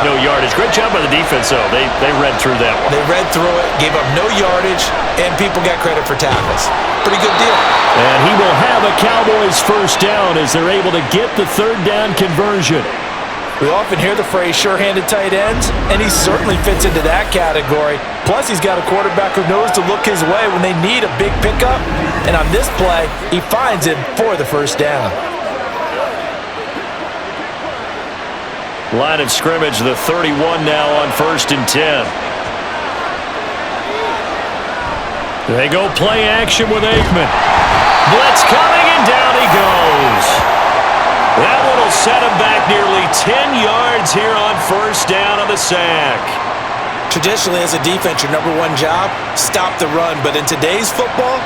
no yardage. Great job by the defense, though. They read through that one. They read through it, gave up no yardage, and people got credit for tackles. Pretty good deal. And he will have a Cowboys first down as they're able to get the third down conversion. We often hear the phrase sure-handed tight ends, and he certainly fits into that category. Plus, he's got a quarterback who knows to look his way when they need a big pickup. And on this play, he finds him for the first down. Line of scrimmage, the 31 now on 1st and 10. They go play action with Aikman. Blitz coming, and down he goes. That one will set him back nearly 10 yards here on first down on the sack. Traditionally, as a defense, your number one job, stop the run. But in today's football,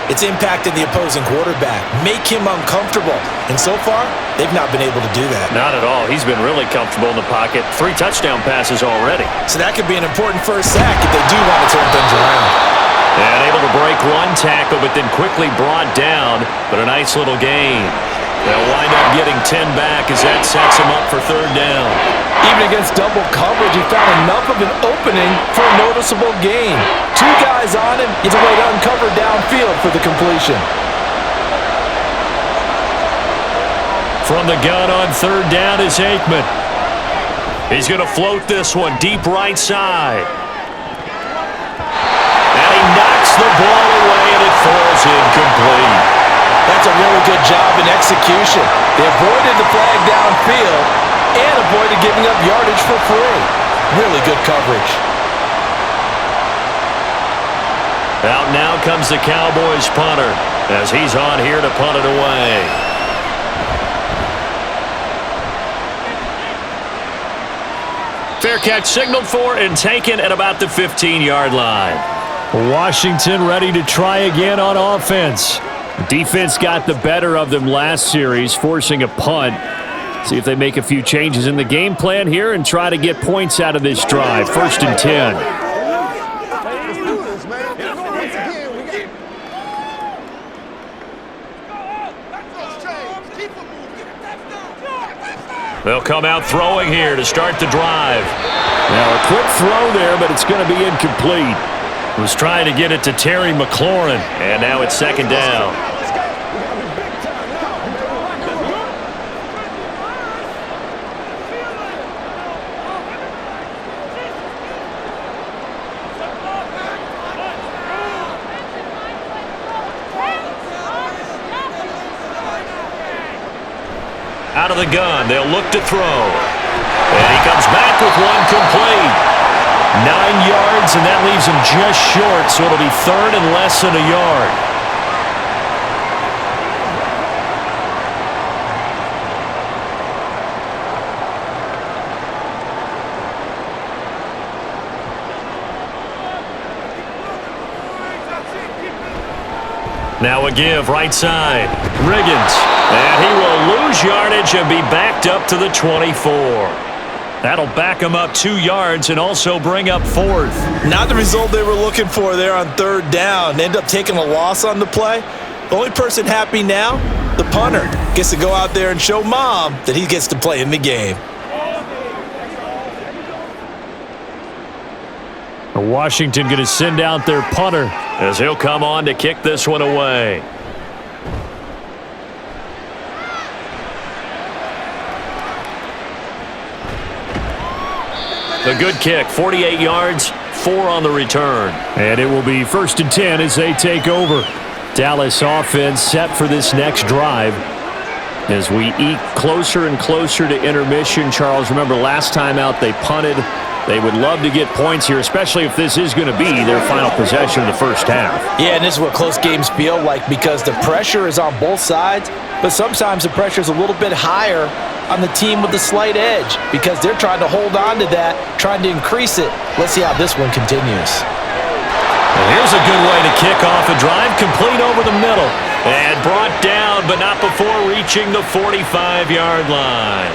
it's impacting the opposing quarterback. Make him uncomfortable. And so far, they've not been able to do that. Not at all. He's been really comfortable in the pocket. 3 touchdown passes already. So that could be an important first sack if they do want to turn things around. And able to break one tackle, but then quickly brought down. But a nice little gain. They'll wind up getting 10 back as that sets him up for third down. Even against double coverage, he found enough of an opening for a noticeable gain. 2 guys on him. It's a way to uncover downfield for the completion. From the gun on third down is Aikman. He's going to float this one deep right side. And he knocks the ball away, and it falls incomplete. That's a really good job in execution. They avoided the flag downfield and avoided giving up yardage for free. Really good coverage. Out now comes the Cowboys punter as he's on here to punt it away. Fair catch signaled for and taken at about the 15-yard line. Washington ready to try again on offense. Defense got the better of them last series, forcing a punt. See if they make a few changes in the game plan here and try to get points out of this drive. 1st and 10. They'll come out throwing here to start the drive. Now a quick throw there, but it's going to be incomplete. Was trying to get it to Terry McLaurin, and now it's 2nd down. Out of the gun, they'll look to throw. And he comes back with one complete. 9 yards, and that leaves him just short, so it'll be third and less than a yard. Now a give right side. Riggins. And he will lose yardage and be backed up to the 24. That'll back him up 2 yards and also bring up fourth. Not the result they were looking for there on third down. End up taking a loss on the play. The only person happy now, the punter, gets to go out there and show mom that he gets to play in the game. Washington going to send out their punter as he'll come on to kick this one away. The good kick, 48 yards, 4 on the return. And it will be 1st and 10 as they take over. Dallas offense set for this next drive. As we eke closer and closer to intermission, Charles, remember last time out they punted. They would love to get points here, especially if this is going to be their final possession of the first half. Yeah, and this is what close games feel like because the pressure is on both sides, but sometimes the pressure is a little bit higher on the team with the slight edge because they're trying to hold on to that, trying to increase it. Let's see how this one continues. And here's a good way to kick off a drive, complete over the middle. And brought down, but not before reaching the 45-yard line.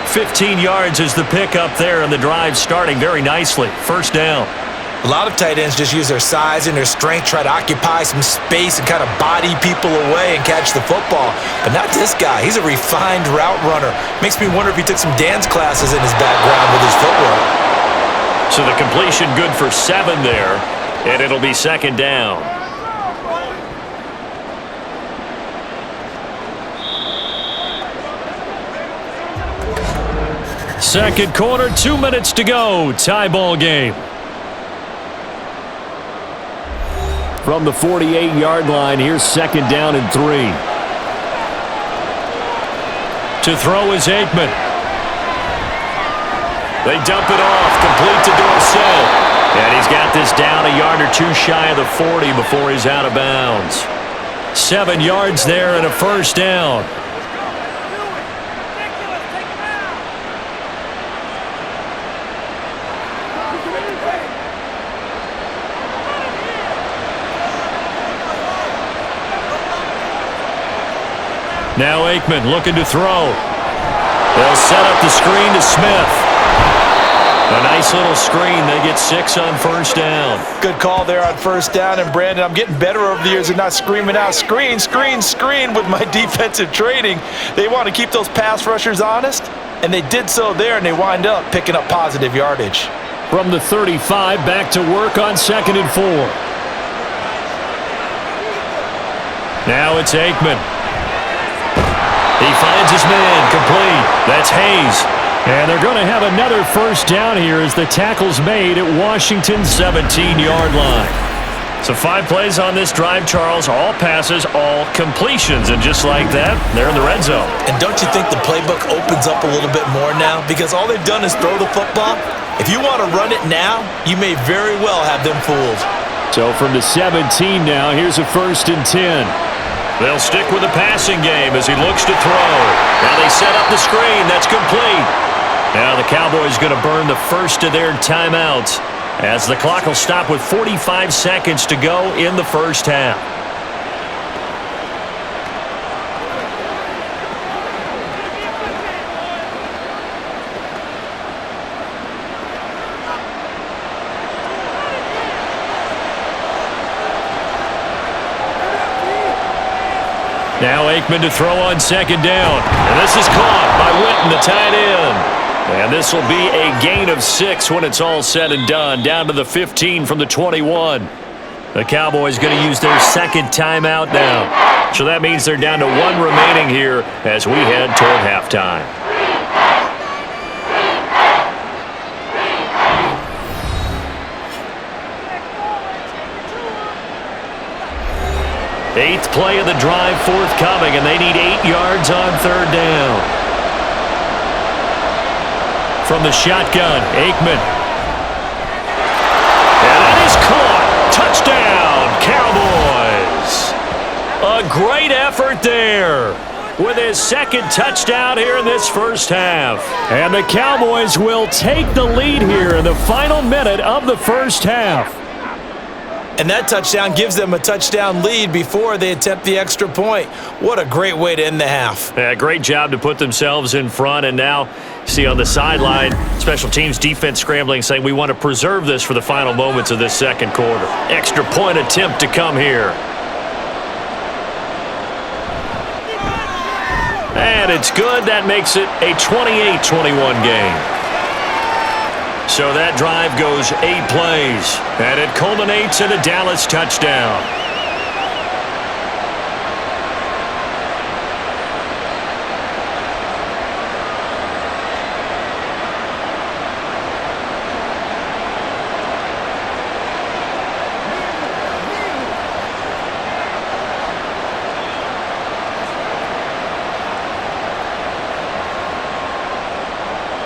15 yards is the pickup there, and the drive starting very nicely. First down. A lot of tight ends just use their size and their strength, try to occupy some space and kind of body people away and catch the football. But not this guy. He's a refined route runner. Makes me wonder if he took some dance classes in his background with his footwork. So the completion good for 7 there, and it'll be second down. Second quarter, 2 minutes to go. Tie ball game. From the 48-yard line, here's second down and 3. To throw is Aikman. They dump it off, complete to Dorsett. And he's got this down a yard or 2 shy of the 40 before he's out of bounds. 7 yards there and a first down. Now Aikman looking to throw. They'll set up the screen to Smith. A nice little screen. They get 6 on first down. Good call there on first down. And, Brandon, I'm getting better over the years at not screaming out, screen, screen, screen with my defensive training. They want to keep those pass rushers honest, and they did so there, and they wind up picking up positive yardage. From the 35, back to work on 2nd and 4. Now it's Aikman. He finds his man, complete. That's Hayes. And they're going to have another first down here as the tackle's made at Washington's 17-yard line. So 5 plays on this drive, Charles. All passes, all completions. And just like that, they're in the red zone. And don't you think the playbook opens up a little bit more now? Because all they've done is throw the football. If you want to run it now, you may very well have them fooled. So from the 17 now, here's a 1st and 10. They'll stick with the passing game as he looks to throw. Now they set up the screen. That's complete. Now the Cowboys going to burn the first of their timeouts as the clock will stop with 45 seconds to go in the first half. Now Aikman to throw on 2nd down. And this is caught by Witten, the tight end. And this will be a gain of 6 when it's all said and done. Down to the 15 from the 21. The Cowboys going to use their 2nd timeout now. So that means they're down to 1 remaining here as we head toward halftime. Eighth play of the drive forthcoming, and they need 8 yards on 3rd down. From the shotgun, Aikman. A great effort there with his second touchdown here in this first half. And the Cowboys will take the lead here in the final minute of the first half. And that touchdown gives them a touchdown lead before they attempt the extra point. What a great way to end the half. Yeah, great job to put themselves in front. And now, see on the sideline, special teams defense scrambling, saying we want to preserve this for the final moments of this second quarter. Extra point attempt to come here. And it's good. That makes it a 28-21 game. So that drive goes 8 plays, and it culminates in a Dallas touchdown.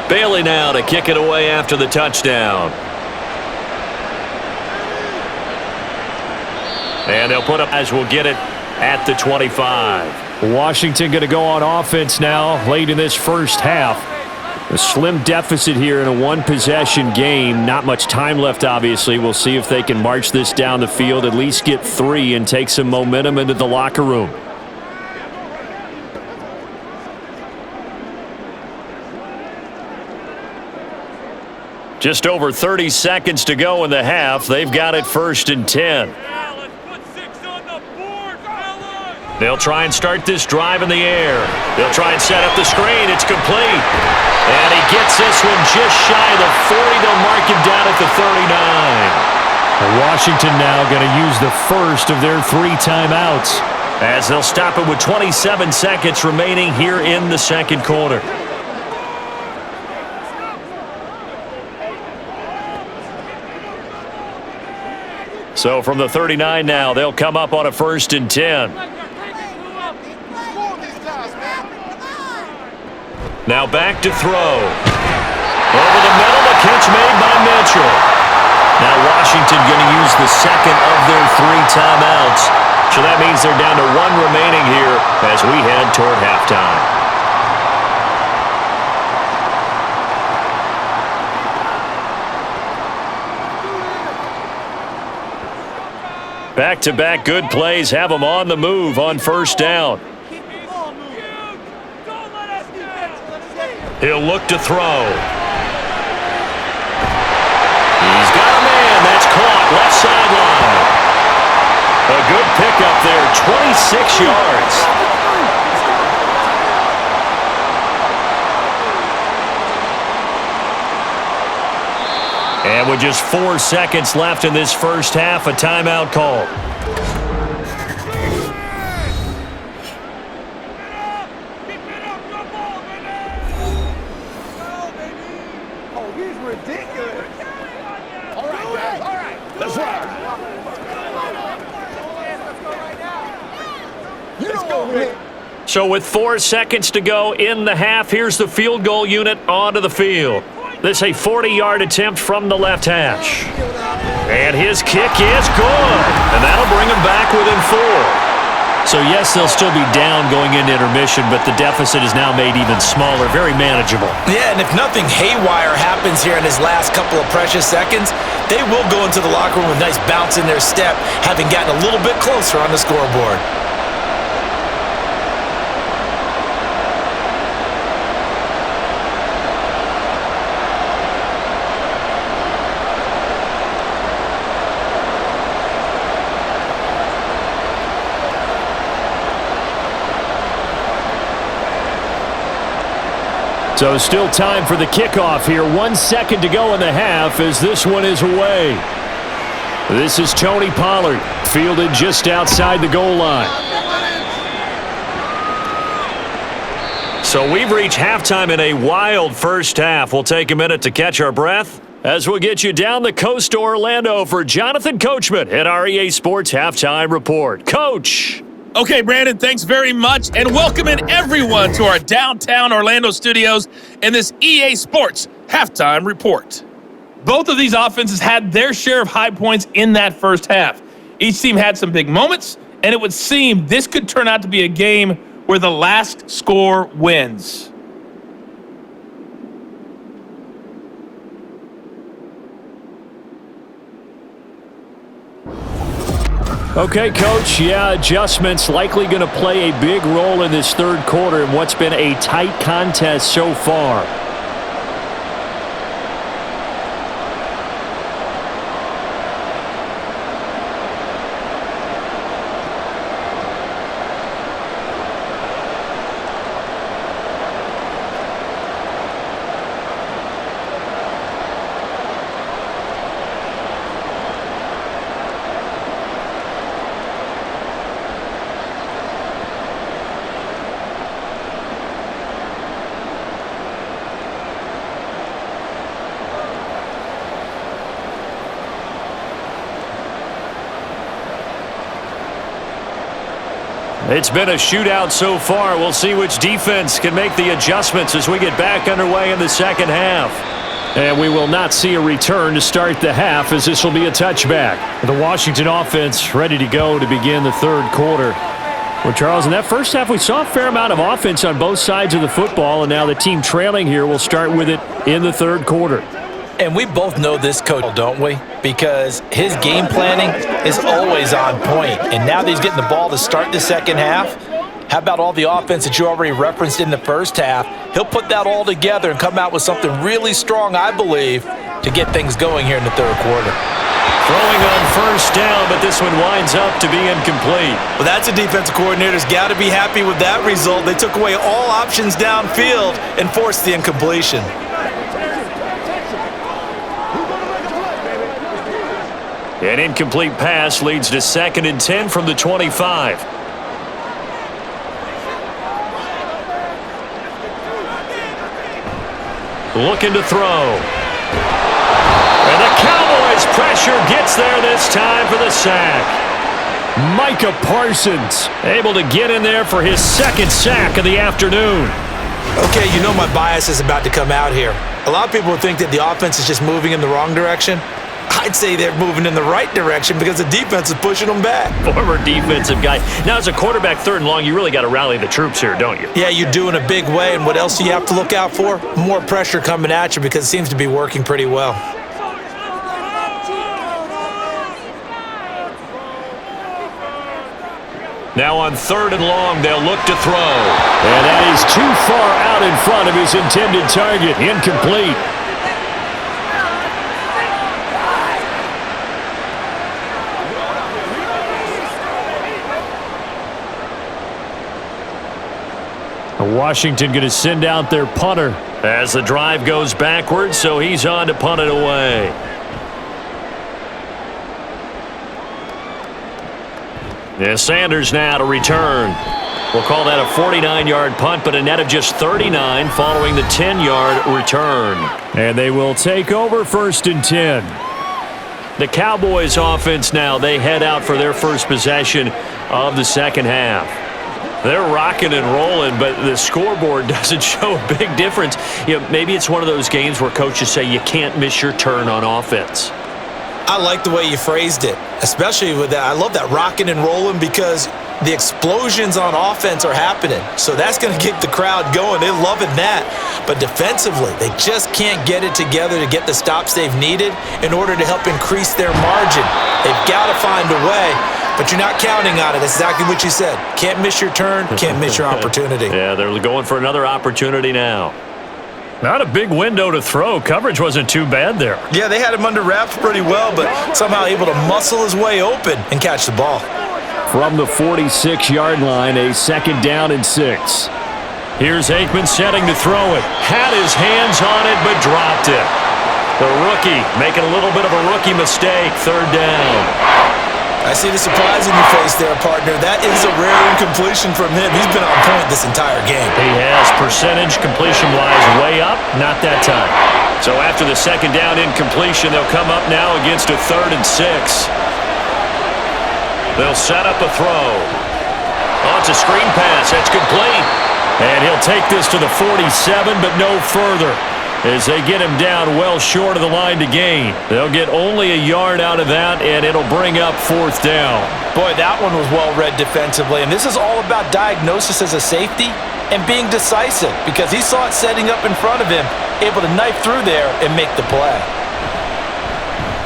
Bailey now to kick it away after the touchdown. And they'll put up as we'll get it at the 25. Washington going to go on offense now late in this first half. A slim deficit here in a one-possession game. Not much time left, obviously. We'll see if they can march this down the field, at least get 3 and take some momentum into the locker room. Just over 30 seconds to go in the half. They've got it 1st and 10. They'll try and start this drive in the air. They'll try and set up the screen. It's complete. And he gets this one just shy of the 40. They'll mark him down at the 39. Washington now going to use the first of their 3 timeouts, as they'll stop it with 27 seconds remaining here in the second quarter. So from the 39 now, they'll come up on a 1st and 10. Now back to throw. Over the middle, the catch made by Mitchell. Now Washington going to use the second of their 3 timeouts. So that means they're down to 1 remaining here as we head toward halftime. Back-to-back good plays have them on the move on 1st down. He'll look to throw. He's got a man. That's caught left sideline. A good pickup there, 26 yards. And with just 4 seconds left in this first half, a timeout call. Oh, he's ridiculous. All right, guys. All right. Let's rock. Let's go, Rick. So with 4 seconds to go in the half, here's the field goal unit onto the field. This a 40-yard attempt from the left hash. And his kick is good. And that'll bring him back within 4. So yes, they'll still be down going into intermission, but the deficit is now made even smaller, very manageable. Yeah, and if nothing haywire happens here in his last couple of precious seconds, they will go into the locker room with a nice bounce in their step, having gotten a little bit closer on the scoreboard. So still time for the kickoff here. 1 second to go in the half as this one is away. This is Tony Pollard, fielded just outside the goal line. So we've reached halftime in a wild first half. We'll take a minute to catch our breath as we'll get you down the coast to Orlando for Jonathan Coachman at our EA Sports Halftime Report. Coach! Okay, Brandon, thanks very much, and welcoming everyone to our downtown Orlando studios in this EA Sports Halftime Report. Both of these offenses had their share of high points in that first half. Each team had some big moments, and it would seem this could turn out to be a game where the last score wins. Okay, Coach, adjustments likely going to play a big role in this third quarter in what's been a tight contest so far. It's been a shootout so far. We'll see which defense can make the adjustments as we get back underway in the second half. And we will not see a return to start the half, as this will be a touchback. The Washington offense ready to go to begin the third quarter. Well, Charles, in that first half, we saw a fair amount of offense on both sides of the football, and now the team trailing here will start with it in the third quarter. And we both know this coach, don't we? Because his game planning is always on point. And now that he's getting the ball to start the second half, how about all the offense that you already referenced in the first half? He'll put that all together and come out with something really strong, I believe, to get things going here in the third quarter. Throwing on first down, but this one winds up to be incomplete. Well, that's a defensive coordinator's got to be happy with that result. They took away all options downfield and forced the incompletion. An incomplete pass leads to 2nd and 10 from the 25. Looking to throw. And the Cowboys pressure gets there this time for the sack. Micah Parsons able to get in there for his second sack of the afternoon. Okay, you know my bias is about to come out here. A lot of people think that the offense is just moving in the wrong direction. I'd say they're moving in the right direction because the defense is pushing them back. Former defensive guy. Now, as a quarterback, 3rd and long, you really got to rally the troops here, don't you? Yeah, you do in a big way. And what else do you have to look out for? More pressure coming at you because it seems to be working pretty well. Now on 3rd and long, they'll look to throw. And that is too far out in front of his intended target. Incomplete. Washington going to send out their punter as the drive goes backwards, so he's on to punt it away. Yeah, Sanders now to return. We'll call that a 49-yard punt, but a net of just 39 following the 10-yard return. And they will take over 1st and 10. The Cowboys offense now, they head out for their first possession of the second half. They're rocking and rolling, but the scoreboard doesn't show a big difference. You know, maybe it's one of those games where coaches say you can't miss your turn on offense. I like the way you phrased it, especially with that. I love that rocking and rolling because the explosions on offense are happening. So that's going to get the crowd going. They're loving that. But defensively, they just can't get it together to get the stops they've needed in order to help increase their margin. They've got to find a way. But you're not counting on it. That's exactly what you said. Can't miss your turn, can't miss your opportunity. Yeah, they're going for another opportunity now. Not a big window to throw. Coverage wasn't too bad there. Yeah, they had him under wraps pretty well, but somehow able to muscle his way open and catch the ball. From the 46-yard line, a 2nd down and 6. Here's Aikman setting to throw it. Had his hands on it, but dropped it. The rookie making a little bit of a rookie mistake. 3rd down. I see the surprise in your face there, partner. That is a rare incompletion from him. He's been on point this entire game. He has percentage completion-wise way up, not that time. So after the 2nd down incompletion, they'll come up now against a 3rd and 6. They'll set up a throw. Oh, it's a screen pass. That's complete. And he'll take this to the 47, but no further. as they get him down well short of the line to gain. They'll get only a yard out of that, and it'll bring up 4th down. Boy, that one was well read defensively, and this is all about diagnosis as a safety and being decisive because he saw it setting up in front of him, able to knife through there and make the play.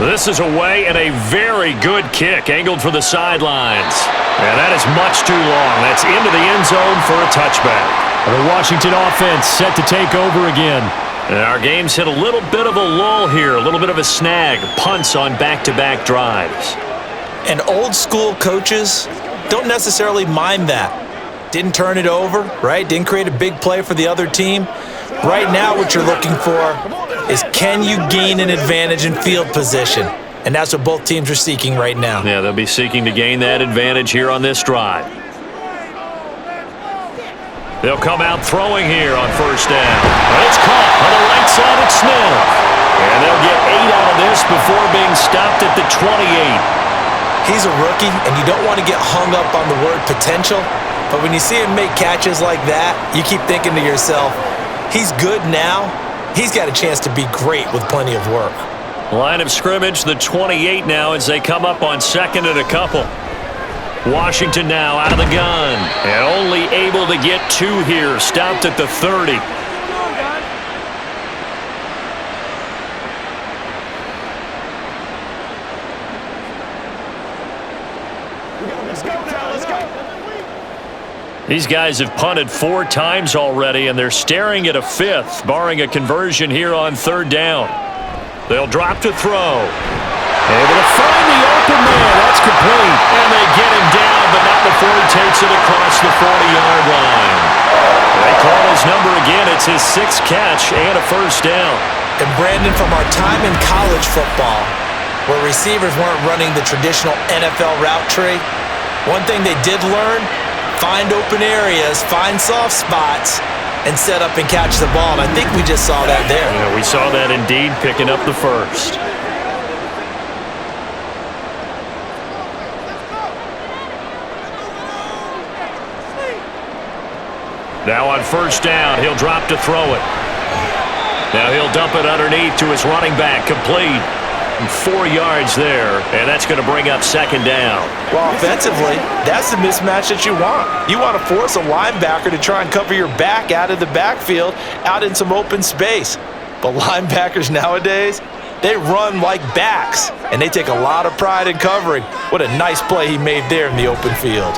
This is away and a very good kick, angled for the sidelines. And that is much too long. That's into the end zone for a touchback. The Washington offense set to take over again. And our game's hit a little bit of a lull here, a little bit of a snag. Punts on back-to-back drives. And old school coaches don't necessarily mind that. Didn't turn it over, right? Didn't create a big play for the other team. Right now what you're looking for is can you gain an advantage in field position? And that's what both teams are seeking right now. Yeah, they'll be seeking to gain that advantage here on this drive. They'll come out throwing here on 1st down. But it's caught on the right side at Smith. And they'll get 8 out of this before being stopped at the 28. He's a rookie, and you don't want to get hung up on the word potential. But when you see him make catches like that, you keep thinking to yourself, he's good now. He's got a chance to be great with plenty of work. Line of scrimmage, the 28 now as they come up on 2nd and a couple. Washington now out of the gun. And only able to get 2 here, stopped at the 30. These guys have punted 4 times already, and they're staring at a 5th, barring a conversion here on 3rd down. They'll drop to throw. Able to find the open man. That's complete. And they get him down, but not before he takes it across the 40-yard line. They call his number again. It's his 6th catch and a 1st down. And Brandon, from our time in college football, where receivers weren't running the traditional NFL route tree, one thing they did learn, find open areas, find soft spots, and set up and catch the ball. And I think we just saw that there. Yeah, we saw that indeed, picking up the 1st. Now on 1st down, he'll drop to throw it. Now he'll dump it underneath to his running back, complete. 4 yards there, and that's going to bring up 2nd down. Well, offensively, that's the mismatch that you want. You want to force a linebacker to try and cover your back out of the backfield, out in some open space. But linebackers nowadays, they run like backs, and they take a lot of pride in covering. What a nice play he made there in the open field.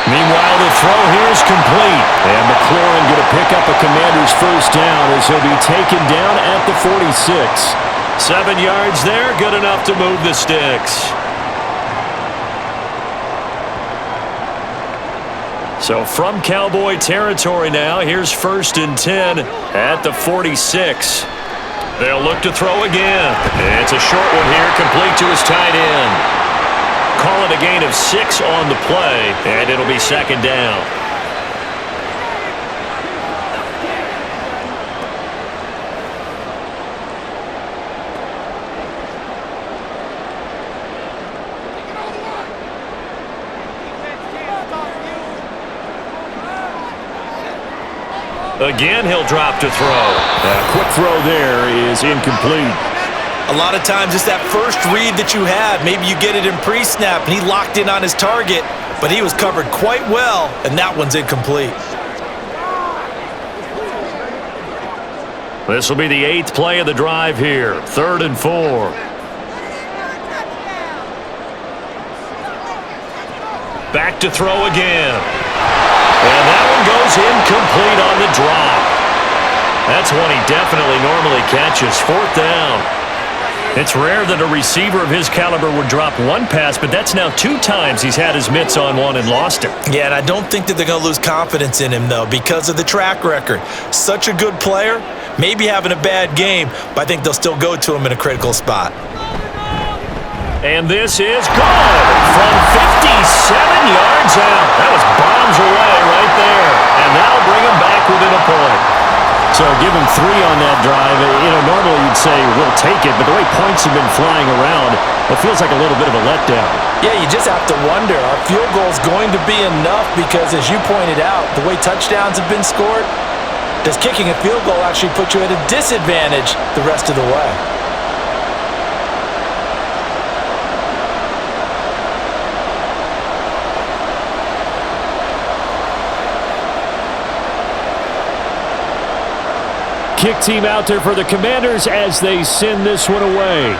Meanwhile, the throw here is complete. And McLaurin going to pick up a Commander's 1st down as he'll be taken down at the 46. 7 yards there, good enough to move the sticks. So from Cowboy territory now, here's 1st and 10 at the 46. They'll look to throw again. It's a short one here, complete to his tight end. Call it a gain of 6 on the play, and it'll be 2nd down. Again, he'll drop to throw. A quick throw there is incomplete. A lot of times it's that first read that you have. Maybe you get it in pre-snap, and he locked in on his target, but he was covered quite well, and that one's incomplete. This will be the 8th play of the drive here. 3rd and 4. Back to throw again. And that one goes incomplete on the drop. That's one he definitely normally catches. 4th down. It's rare that a receiver of his caliber would drop one pass, but that's now 2 times he's had his mitts on one and lost it. Yeah, and I don't think that they're going to lose confidence in him, though, because of the track record. Such a good player, maybe having a bad game, but I think they'll still go to him in a critical spot. And this is good from 57 yards out. That was bombs away right there. And that'll bring him back within a point. So give him 3 on that drive. You know, normally you'd say we'll take it, but the way points have been flying around, it feels like a little bit of a letdown. Yeah, you just have to wonder, are field goals going to be enough? Because as you pointed out, the way touchdowns have been scored, Does kicking a field goal actually put you at a disadvantage the rest of the way? Kick team out there for the Commanders as they send this one away.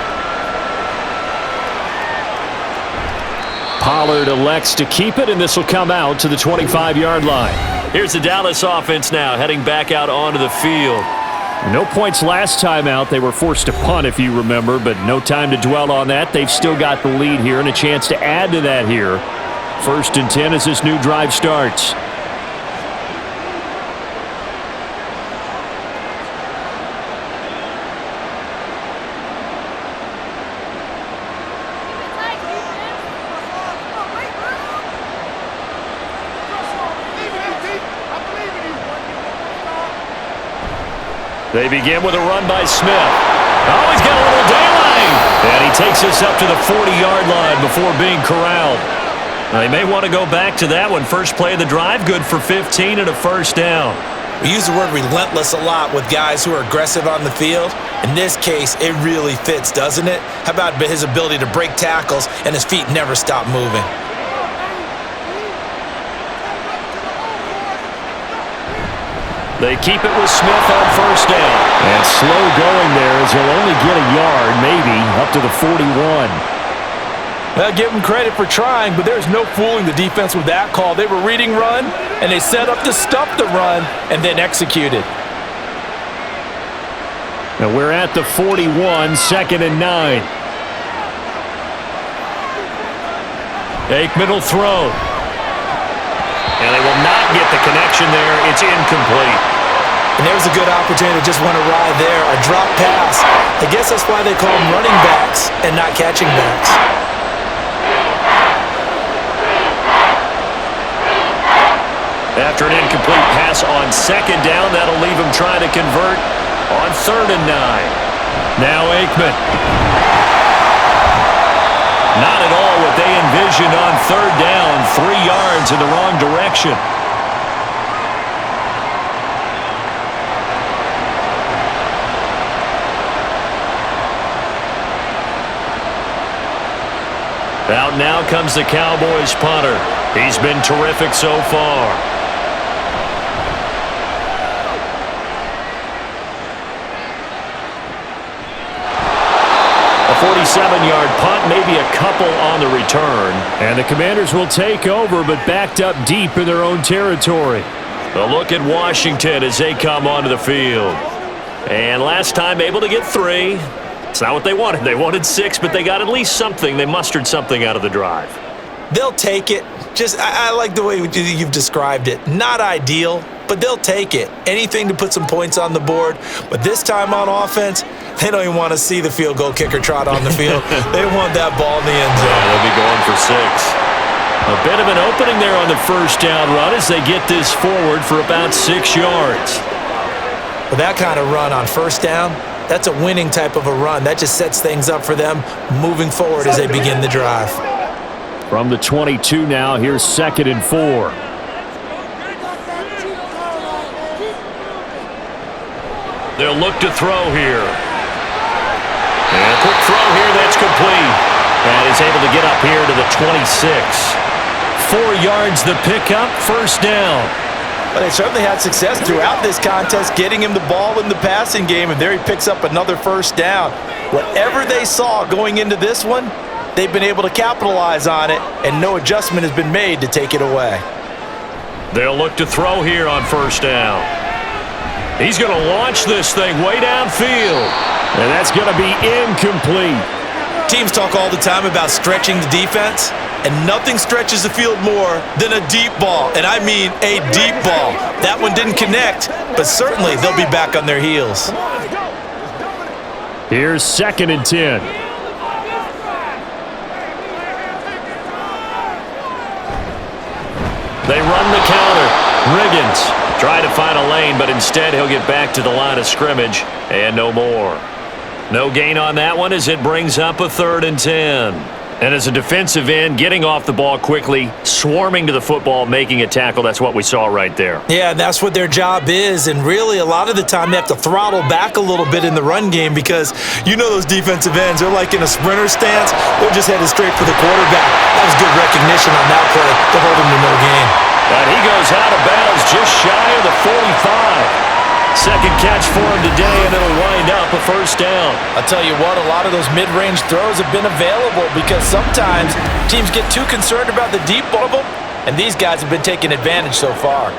Pollard elects to keep it, and this will come out to the 25-yard line. Here's the Dallas offense now heading back out onto the field. No points last time out. They were forced to punt, if you remember, but no time to dwell on that. They've still got the lead here and a chance to add to that here. 1st and 10 as this new drive starts. They begin with a run by Smith. Oh, he's got a little daylight. And he takes us up to the 40-yard line before being corralled. Now, they may want to go back to that one. First play of the drive, good for 15 and a first down. We use the word relentless a lot with guys who are aggressive on the field. In this case, it really fits, doesn't it? How about his ability to break tackles and his feet never stop moving? They keep it with Smith on first down. And slow going there as he'll only get a yard, maybe, up to the 41. Well, give them credit for trying, but there's no fooling the defense with that call. They were reading run, and they set up to stop the run, and then executed. Now we're at the 41, 2nd and 9. Aikman will throw. And they will not get the connection there. It's incomplete. And there was a good opportunity to just want to ride there. A drop pass. I guess that's why they call them running backs and not catching backs. After an incomplete pass on 2nd down, that'll leave him trying to convert on 3rd and 9. Now Aikman. Not at all what they envisioned on 3rd down. 3 yards in the wrong direction. Out now comes the Cowboys punter. He's been terrific so far. A 47-yard punt, maybe a couple on the return. And the Commanders will take over, but backed up deep in their own territory. A look at Washington as they come onto the field. And last time able to get 3. It's not what they wanted. They wanted 6, but they got at least something. They mustered something out of the drive. They'll take it. I like the way you've described it. Not ideal, but they'll take it. Anything to put some points on the board. But this time on offense, they don't even want to see the field goal kicker trot on the field. They want that ball in the end zone. They'll be going for 6. A bit of an opening there on the first down run as they get this forward for about 6 yards. With that kind of run on first down, that's a winning type of a run. That just sets things up for them moving forward as they begin the drive. From the 22 now, here's 2nd and 4. They'll look to throw here. And a quick throw here, that's complete. And is able to get up here to the 26. 4 yards the pickup, first down. But they certainly had success throughout this contest, getting him the ball in the passing game, and there he picks up another first down. Whatever they saw going into this one, they've been able to capitalize on it, and no adjustment has been made to take it away. They'll look to throw here on first down. He's going to launch this thing way downfield. And that's going to be incomplete. Teams talk all the time about stretching the defense, and nothing stretches the field more than a deep ball, and I mean a deep ball. That one didn't connect, but certainly they'll be back on their heels. Here's 2nd and 10. They run the counter. Riggins try to find a lane, but instead he'll get back to the line of scrimmage and no more. No gain on that one as it brings up a 3rd and 10. And as a defensive end, getting off the ball quickly, swarming to the football, making a tackle, that's what we saw right there. Yeah, that's what their job is. And really, a lot of the time, they have to throttle back a little bit in the run game because you know those defensive ends, they're like in a sprinter stance. They're just headed straight for the quarterback. That was good recognition on that play to hold him to no gain. And he goes out of bounds just shy of the 45. Second catch for him today, and it'll wind up a first down. I'll tell you what, a lot of those mid-range throws have been available because sometimes teams get too concerned about the deep ball, and these guys have been taking advantage so far.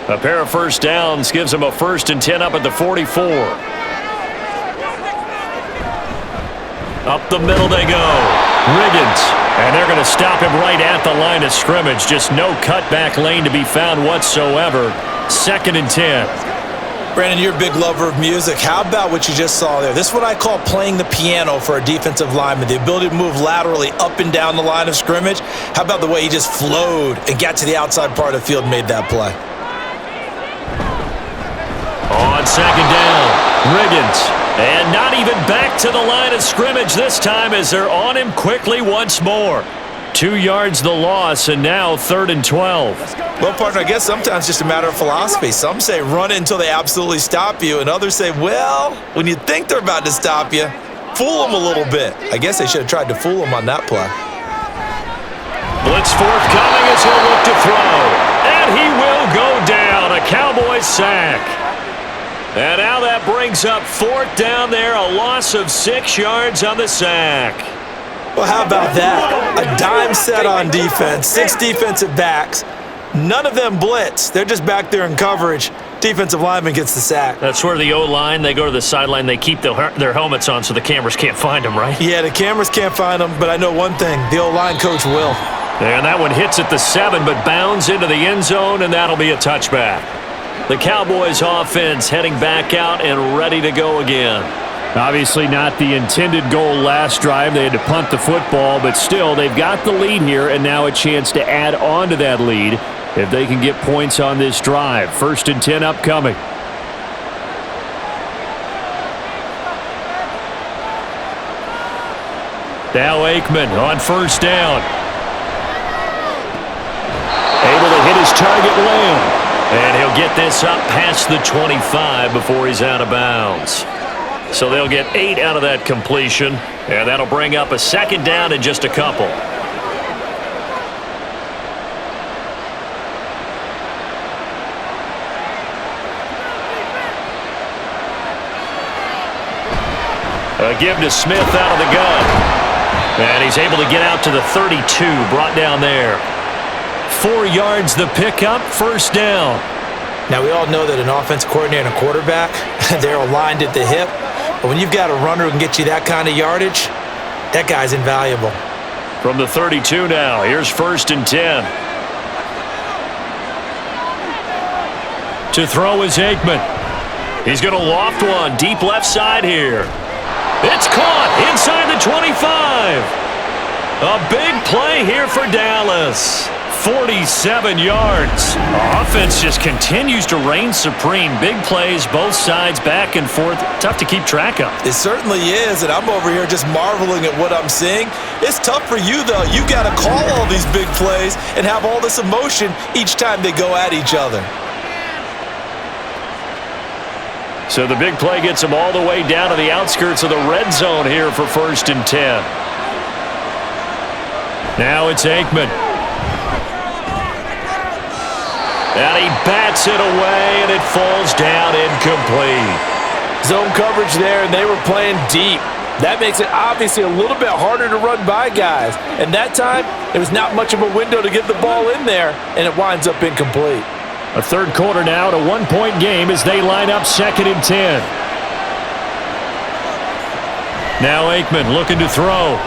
A pair of first downs gives them a 1st and 10 up at the 44. Up the middle they go. Riggins. And they're going to stop him right at the line of scrimmage. Just no cutback lane to be found whatsoever. 2nd and 10. Brandon, you're a big lover of music. How about what you just saw there? This is what I call playing the piano for a defensive lineman. The ability to move laterally up and down the line of scrimmage. How about the way he just flowed and got to the outside part of the field and made that play? On 2nd down, Riggins. And not even back to the line of scrimmage this time as they're on him quickly once more. 2 yards the loss, and now 3rd and 12. Well, partner, I guess sometimes it's just a matter of philosophy. Some say run it until they absolutely stop you, and others say, well, when you think they're about to stop you, fool them a little bit. I guess they should have tried to fool them on that play. Blitz forthcoming as he'll look to throw. And he will go down. A Cowboys sack. And now that brings up 4th down there, a loss of 6 yards on the sack. Well, how about that? A dime set on defense, 6 defensive backs. None of them blitz. They're just back there in coverage. Defensive lineman gets the sack. That's where the O-line, they go to the sideline, they keep their helmets on so the cameras can't find them, right? Yeah, the cameras can't find them, but I know one thing. The O-line coach will. And that one hits at the 7, but bounds into the end zone, and that'll be a touchback. The Cowboys offense heading back out and ready to go again. Obviously not the intended goal last drive. They had to punt the football, but still they've got the lead here and now a chance to add on to that lead if they can get points on this drive. 1st and 10 upcoming. Now Aikman on 1st down. Able to hit his target Lamb. And he'll get this up past the 25 before he's out of bounds. So they'll get 8 out of that completion, and that'll bring up a 2nd down in just a couple. A give to Smith out of the gun. And he's able to get out to the 32, brought down there. 4 yards the pickup, 1st down. Now, we all know that an offense coordinator and a quarterback, they're aligned at the hip. But when you've got a runner who can get you that kind of yardage, that guy's invaluable. From the 32 now, here's 1st and 10. To throw is Aikman. He's going to loft one deep left side here. It's caught inside the 25. A big play here for Dallas. 47 yards. Offense just continues to reign supreme. Big plays, both sides, back and forth. Tough to keep track of. It certainly is, and I'm over here just marveling at what I'm seeing. It's tough for you, though. You got to call all these big plays and have all this emotion each time they go at each other. So the big play gets them all the way down to the outskirts of the red zone here for 1st and 10. Now it's Aikman. And he bats it away, and it falls down incomplete. Zone coverage there, and they were playing deep. That makes it obviously a little bit harder to run by guys. And that time, there was not much of a window to get the ball in there, and it winds up incomplete. A 3rd quarter now, a 1-point game as they line up 2nd and 10. Now Aikman looking to throw.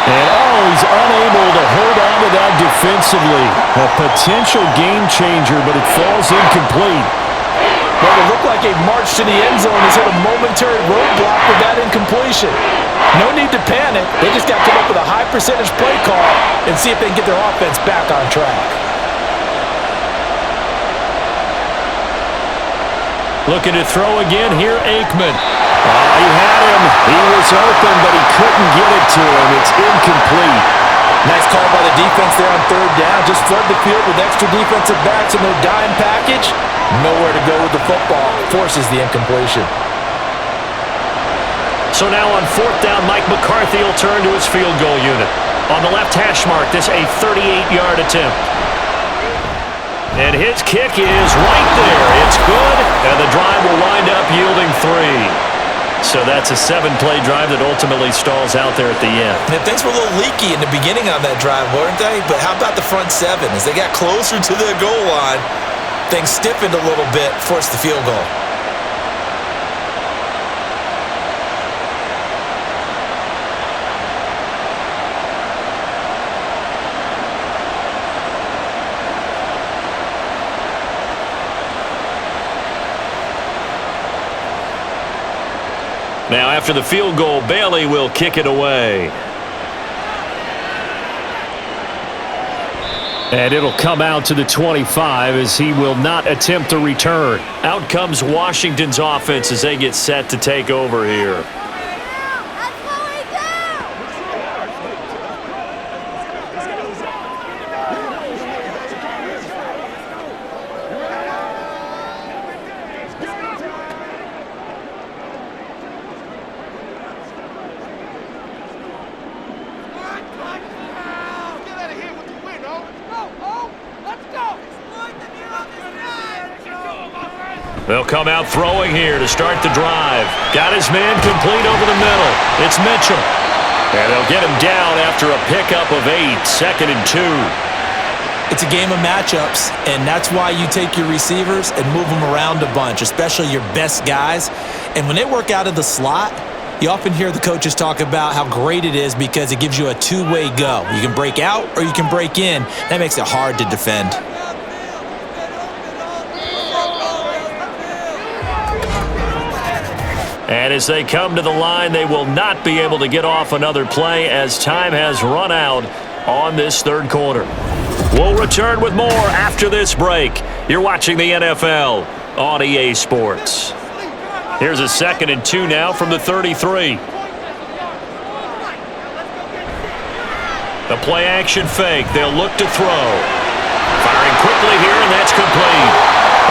And he's unable to hold on to that defensively. A potential game changer, but it falls incomplete. Well, it looked like a march to the end zone has hit a momentary roadblock with that incompletion. No need to panic. They just got to come up with a high percentage play call and see if they can get their offense back on track. Looking to throw again here, Aikman. Oh, he had him. He was open, but he couldn't get it to him. It's incomplete. Nice call by the defense there on third down. Just flood the field with extra defensive backs in their dime package. Nowhere to go with the football. Forces the incompletion. So now on fourth down, Mike McCarthy will turn to his field goal unit. On the left hash mark, this a 38-yard attempt. And his kick is right there. It's good, and the drive will wind up yielding 3. So that's a 7-play drive that ultimately stalls out there at the end. And things were a little leaky in the beginning on that drive, weren't they? But how about the front 7? As they got closer to the goal line, things stiffened a little bit, forced the field goal. Now after the field goal, Bailey will kick it away. And it'll come out to the 25 as he will not attempt to return. Out comes Washington's offense as they get set to take over here. They'll come out throwing here to start the drive. Got his man complete over the middle. It's Mitchell. And they'll get him down after a pickup of 8, 2nd and 2. It's a game of matchups, and that's why you take your receivers and move them around a bunch, especially your best guys. And when they work out of the slot, you often hear the coaches talk about how great it is because it gives you a two-way go. You can break out or you can break in. That makes it hard to defend. And as they come to the line, they will not be able to get off another play as time has run out on this third quarter. We'll return with more after this break. You're watching the NFL on EA Sports. Here's a 2nd and 2 now from the 33. The play action fake. They'll look to throw. Firing quickly here, and that's complete.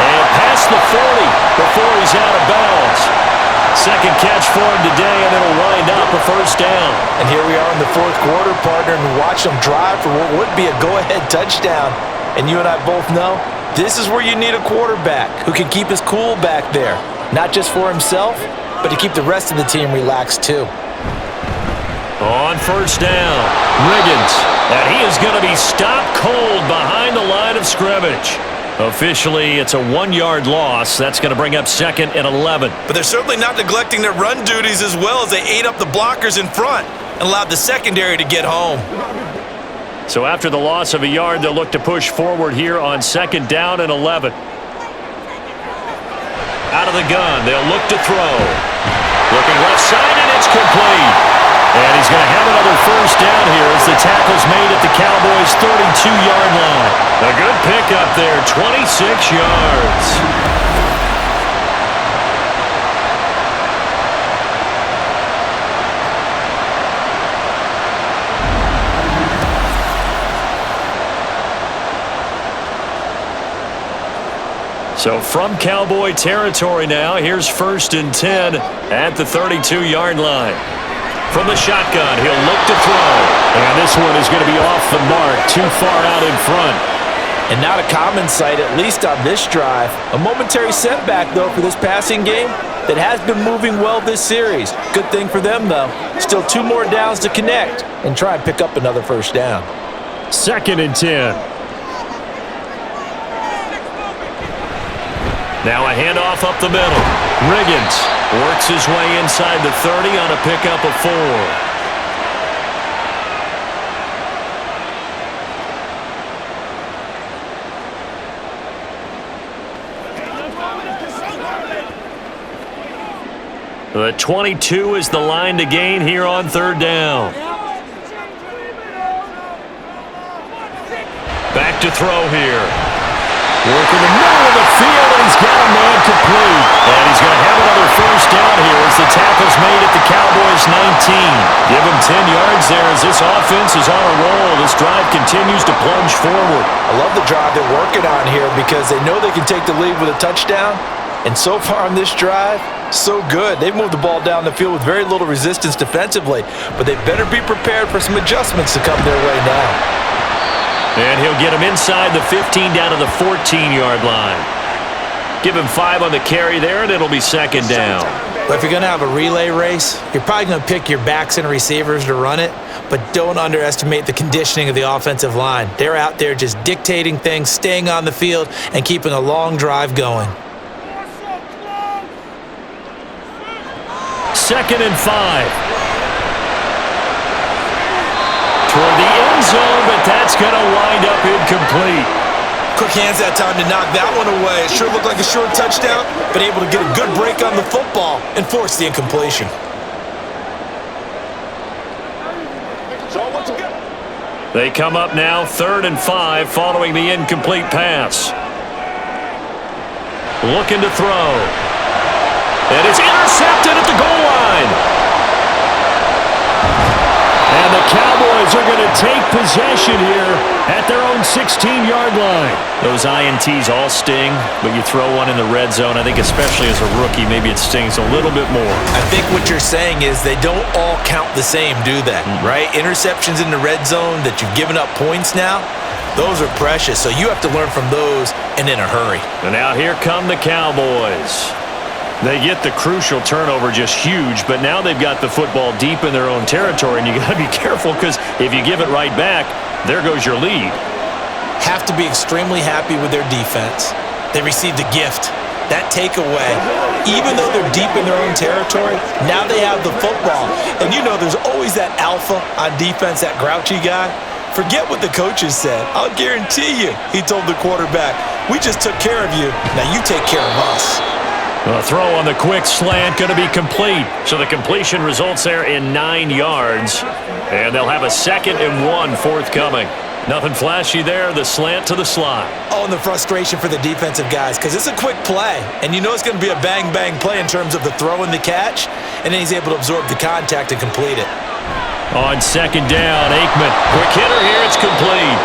And past the 40 before he's out of bounds. Second catch for him today, and it'll wind up a first down. And here we are in the fourth quarter, partner, and watch them drive for what would be a go-ahead touchdown. And you and I both know this is where you need a quarterback who can keep his cool back there. Not just for himself, but to keep the rest of the team relaxed too. On first down, Riggins. And he is going to be stopped cold behind the line of scrimmage. Officially, it's a 1-yard loss. That's going to bring up 2nd and 11. But they're certainly not neglecting their run duties as well as they ate up the blockers in front and allowed the secondary to get home. So after the loss of a yard, they'll look to push forward here on 2nd down and 11. Out of the gun, they'll look to throw. Looking left side, and it's complete. And he's going to have another first down here as the tackle's made at the Cowboys' 32-yard line. A good pickup there, 26 yards. So from Cowboy territory now, here's 1st and 10 at the 32-yard line. From the shotgun, he'll look to throw. And this one is going to be off the mark, too far out in front. And not a common sight, at least on this drive. A momentary setback, though, for this passing game that has been moving well this series. Good thing for them, though. Still 2 more downs to connect and try and pick up another first down. 2nd and 10. Now a handoff up the middle. Riggins works his way inside the 30 on a pickup of 4. The 22 is the line to gain here on 3rd down. Back to throw here. Working the middle of the field, and he's got a man complete. yards there as this offense is on a roll. This drive continues to plunge forward. I love the drive they're working on here because they know they can take the lead with a touchdown. And so far on this drive, so good. They've moved the ball down the field with very little resistance defensively, but they better be prepared for some adjustments to come their way now. And he'll get him inside the 15 down to the 14-yard line. Give him 5 on the carry there, and it'll be second down. But if you're going to have a relay race, you're probably going to pick your backs and receivers to run it, but don't underestimate the conditioning of the offensive line. They're out there just dictating things, staying on the field, and keeping a long drive going. 2nd and 5. Toward the end zone, but that's going to wind up incomplete. Quick hands that time to knock that one away. It sure looked like a short touchdown, but able to get a good break on the football and force the incompletion. They come up now 3rd and 5 following the incomplete pass. Looking to throw. And it's intercepted at the goal line. And the Cowboys are going to take possession here at their own 16-yard line. Those INTs all sting, but you throw one in the red zone. I think especially as a rookie, maybe it stings a little bit more. I think what you're saying is they don't all count the same, do they? Right? Interceptions in the red zone that you've given up points now, those are precious. So you have to learn from those and in a hurry. And now here come the Cowboys. They get the crucial turnover just huge, but now they've got the football deep in their own territory, and you got to be careful because if you give it right back, there goes your lead. Have to be extremely happy with their defense. They received a gift. That takeaway, even though they're deep in their own territory, now they have the football. And you know there's always that alpha on defense, that grouchy guy. Forget what the coaches said. I'll guarantee you, he told the quarterback, we just took care of you, now you take care of us. A throw on the quick slant going to be complete. So the completion results there in 9 yards. And they'll have a 2nd and 1 forthcoming. Nothing flashy there, the slant to the slot. Oh, and the frustration for the defensive guys because it's a quick play. And you know it's going to be a bang-bang play in terms of the throw and the catch. And then he's able to absorb the contact and complete it. On 2nd down, Aikman. Quick hitter here, it's complete.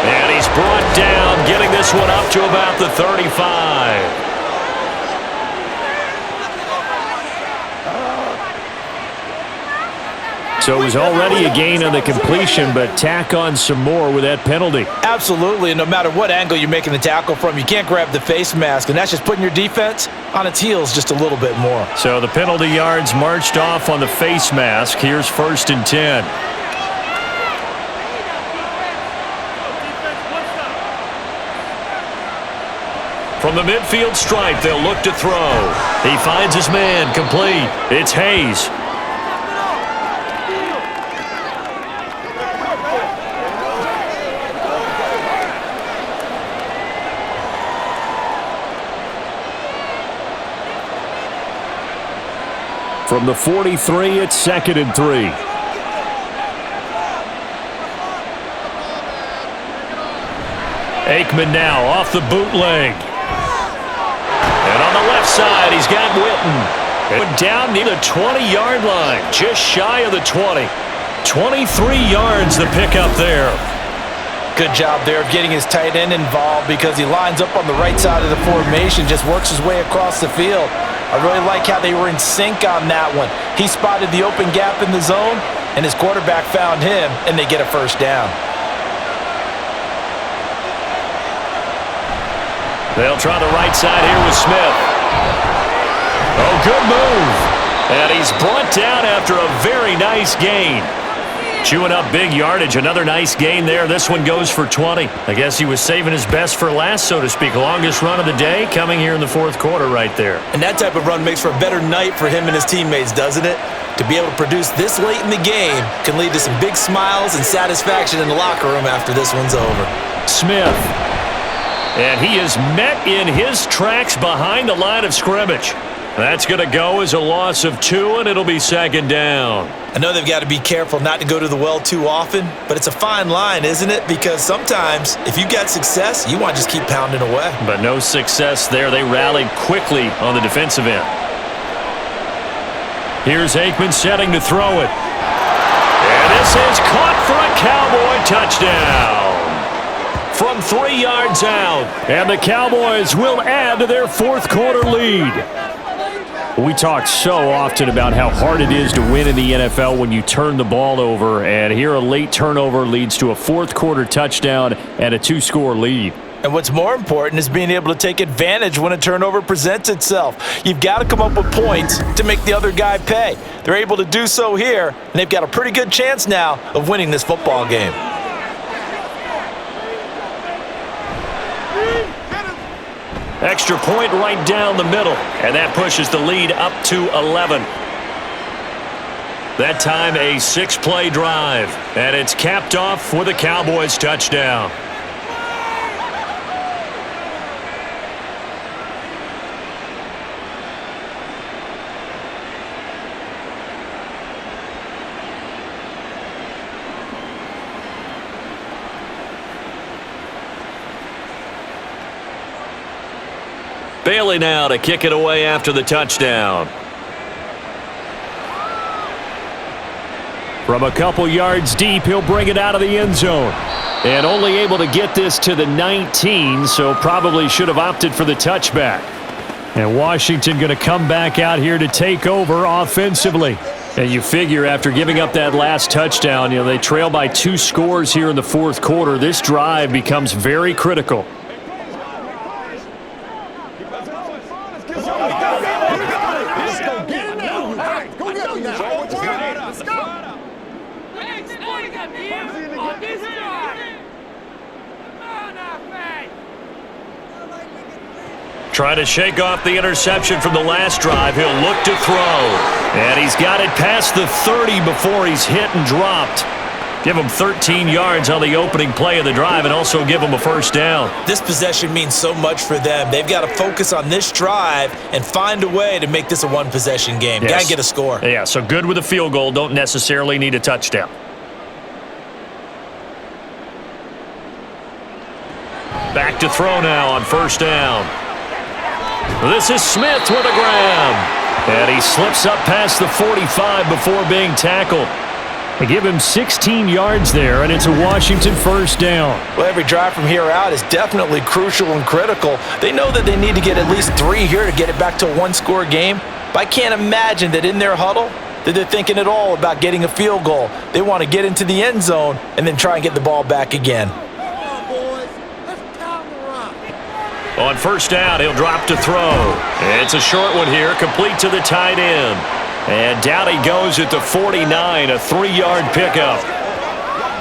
And he's brought down, getting this one up to about the 35. So it was already a gain on the completion, but tack on some more with that penalty. Absolutely, and no matter what angle you're making the tackle from, you can't grab the face mask, and that's just putting your defense on its heels just a little bit more. So the penalty yards marched off on the face mask. Here's 1st and 10. From the midfield stripe, they'll look to throw. He finds his man, complete. It's Hayes. From the 43, it's 2nd and 3. Aikman now off the bootleg. And on the left side, he's got Witten. And down near the 20-yard line, just shy of the 20. 23 yards the pickup there. Good job there of getting his tight end involved because he lines up on the right side of the formation, just works his way across the field. I really like how they were in sync on that one. He spotted the open gap in the zone, and his quarterback found him, and they get a 1st down. They'll try the right side here with Smith. Oh, good move. And he's brought down after a very nice gain. Chewing up big yardage. Another nice gain there. This one goes for 20. I guess he was saving his best for last, so to speak. Longest run of the day coming here in the 4th quarter right there. And that type of run makes for a better night for him and his teammates, doesn't it? To be able to produce this late in the game can lead to some big smiles and satisfaction in the locker room after this one's over. Smith. And he is met in his tracks behind the line of scrimmage. That's going to go as a loss of 2, and it'll be 2nd down. I know they've got to be careful not to go to the well too often, but it's a fine line, isn't it? Because sometimes, if you got success, you want to just keep pounding away. But no success there. They rallied quickly on the defensive end. Here's Aikman setting to throw it. And This is caught for a Cowboy touchdown. From 3 yards out. And the Cowboys will add to their fourth quarter lead. We talk so often about how hard it is to win in the NFL when you turn the ball over. And here a late turnover leads to a fourth quarter touchdown and a 2-score lead. And what's more important is being able to take advantage when a turnover presents itself. You've got to come up with points to make the other guy pay. They're able to do so here, and they've got a pretty good chance now of winning this football game. Extra point right down the middle, and that pushes the lead up to 11. That time a 6-play drive, and it's capped off with a Cowboys touchdown. Bailey now to kick it away after the touchdown. From a couple yards deep, he'll bring it out of the end zone. And only able to get this to the 19, so probably should have opted for the touchback. And Washington going to come back out here to take over offensively. And you figure after giving up that last touchdown, they trail by 2 scores here in the fourth quarter. This drive becomes very critical. Trying to shake off the interception from the last drive. He'll look to throw. And he's got it past the 30 before he's hit and dropped. Give him 13 yards on the opening play of the drive and also give him a first down. This possession means so much for them. They've got to focus on this drive and find a way to make this a one-possession game. Yes. Got to get a score. Yeah, so good with a field goal. Don't necessarily need a touchdown. Back to throw now on first down. This is Smith with a grab. And he slips up past the 45 before being tackled. They give him 16 yards there, and it's a Washington first down. Well, every drive from here out is definitely crucial and critical. They know that they need to get at least 3 here to get it back to a one-score game. But I can't imagine that in their huddle that they're thinking at all about getting a field goal. They want to get into the end zone and then try and get the ball back again. On first down, he'll drop to throw. It's a short one here, complete to the tight end. And down he goes at the 49, a 3-yard pickup.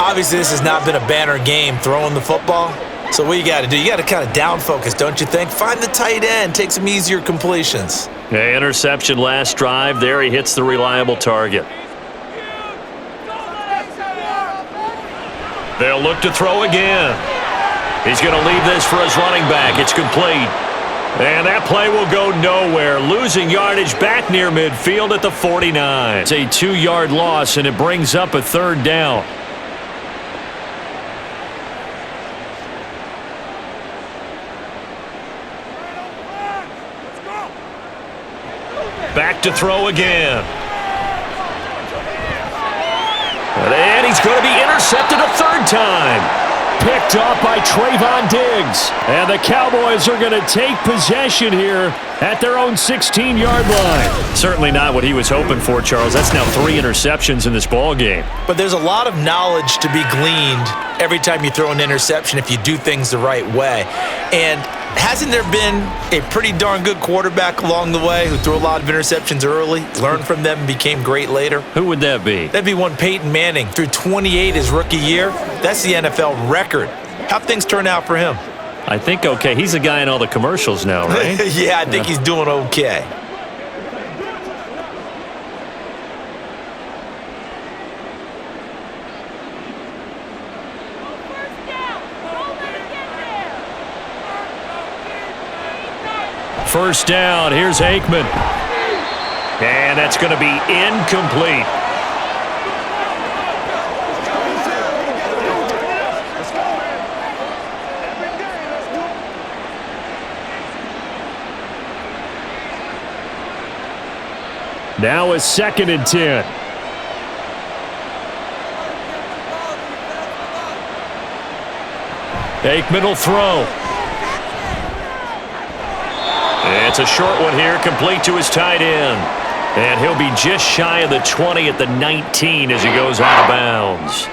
Obviously, this has not been a banner game throwing the football. So what you got to do, you got to kind of down focus, don't you think? Find the tight end, take some easier completions. Yeah, interception last drive. There he hits the reliable target. They'll look to throw again. He's going to leave this for his running back. It's complete. And that play will go nowhere. Losing yardage back near midfield at the 49. It's a 2-yard loss, and it brings up a third down. Back to throw again. And he's going to be intercepted a third time. Picked off by Trayvon Diggs. And the Cowboys are going to take possession here at their own 16-yard line. Certainly not what he was hoping for, Charles. That's now 3 interceptions in this ball game. But there's a lot of knowledge to be gleaned every time you throw an interception if you do things the right way. And hasn't there been a pretty darn good quarterback along the way who threw a lot of interceptions early, learned from them, and became great later? Who would that be? That'd be one Peyton Manning. Threw 28 his rookie year. That's the NFL record. How'd things turn out for him? I think okay. He's a guy in all the commercials now, right? Yeah, I think he's doing okay. First down, here's Aikman. And that's going to be incomplete. Now a 2nd and 10. Aikman will throw. It's a short one here, complete to his tight end. And he'll be just shy of the 20 at the 19 as he goes out of bounds.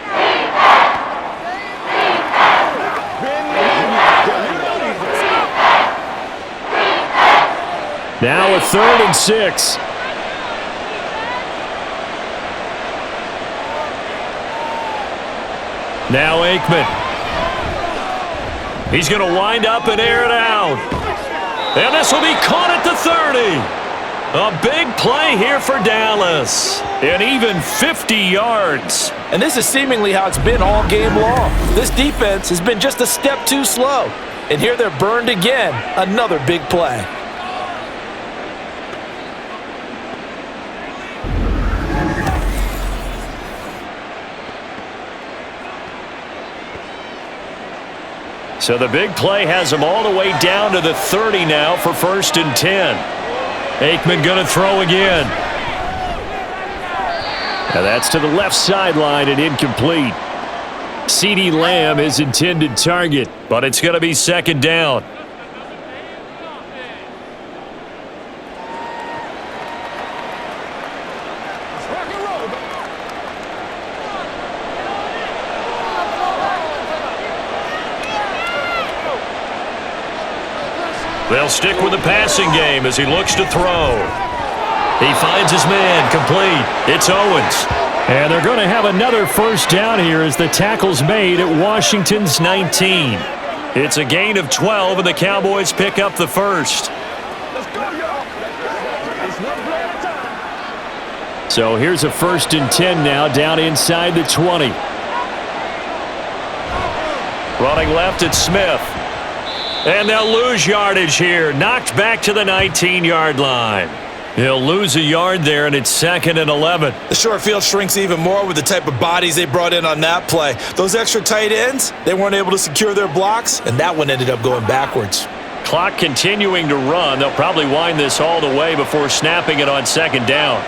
Now a 3rd and 6. Now Aikman. He's going to wind up and air it out. And this will be caught at the 30. A big play here for Dallas. And even 50 yards. And this is seemingly how it's been all game long. This defense has been just a step too slow. And here they're burned again. Another big play. So the big play has them all the way down to the 30 now for 1st and 10. Aikman going to throw again. Now that's to the left sideline and incomplete. CeeDee Lamb is intended target, but it's going to be 2nd down. They'll stick with the passing game as he looks to throw. He finds his man, complete. It's Owens. And they're going to have another 1st down here as the tackle's made at Washington's 19. It's a gain of 12, and the Cowboys pick up the 1st. So here's a 1st and 10 now, down inside the 20. Running left, it's Smith. And they'll lose yardage here. Knocked back to the 19-yard line. He'll lose a yard there, and it's 2nd and 11. The short field shrinks even more with the type of bodies they brought in on that play. Those extra tight ends, they weren't able to secure their blocks, and that one ended up going backwards. Clock continuing to run. They'll probably wind this all the way before snapping it on 2nd down.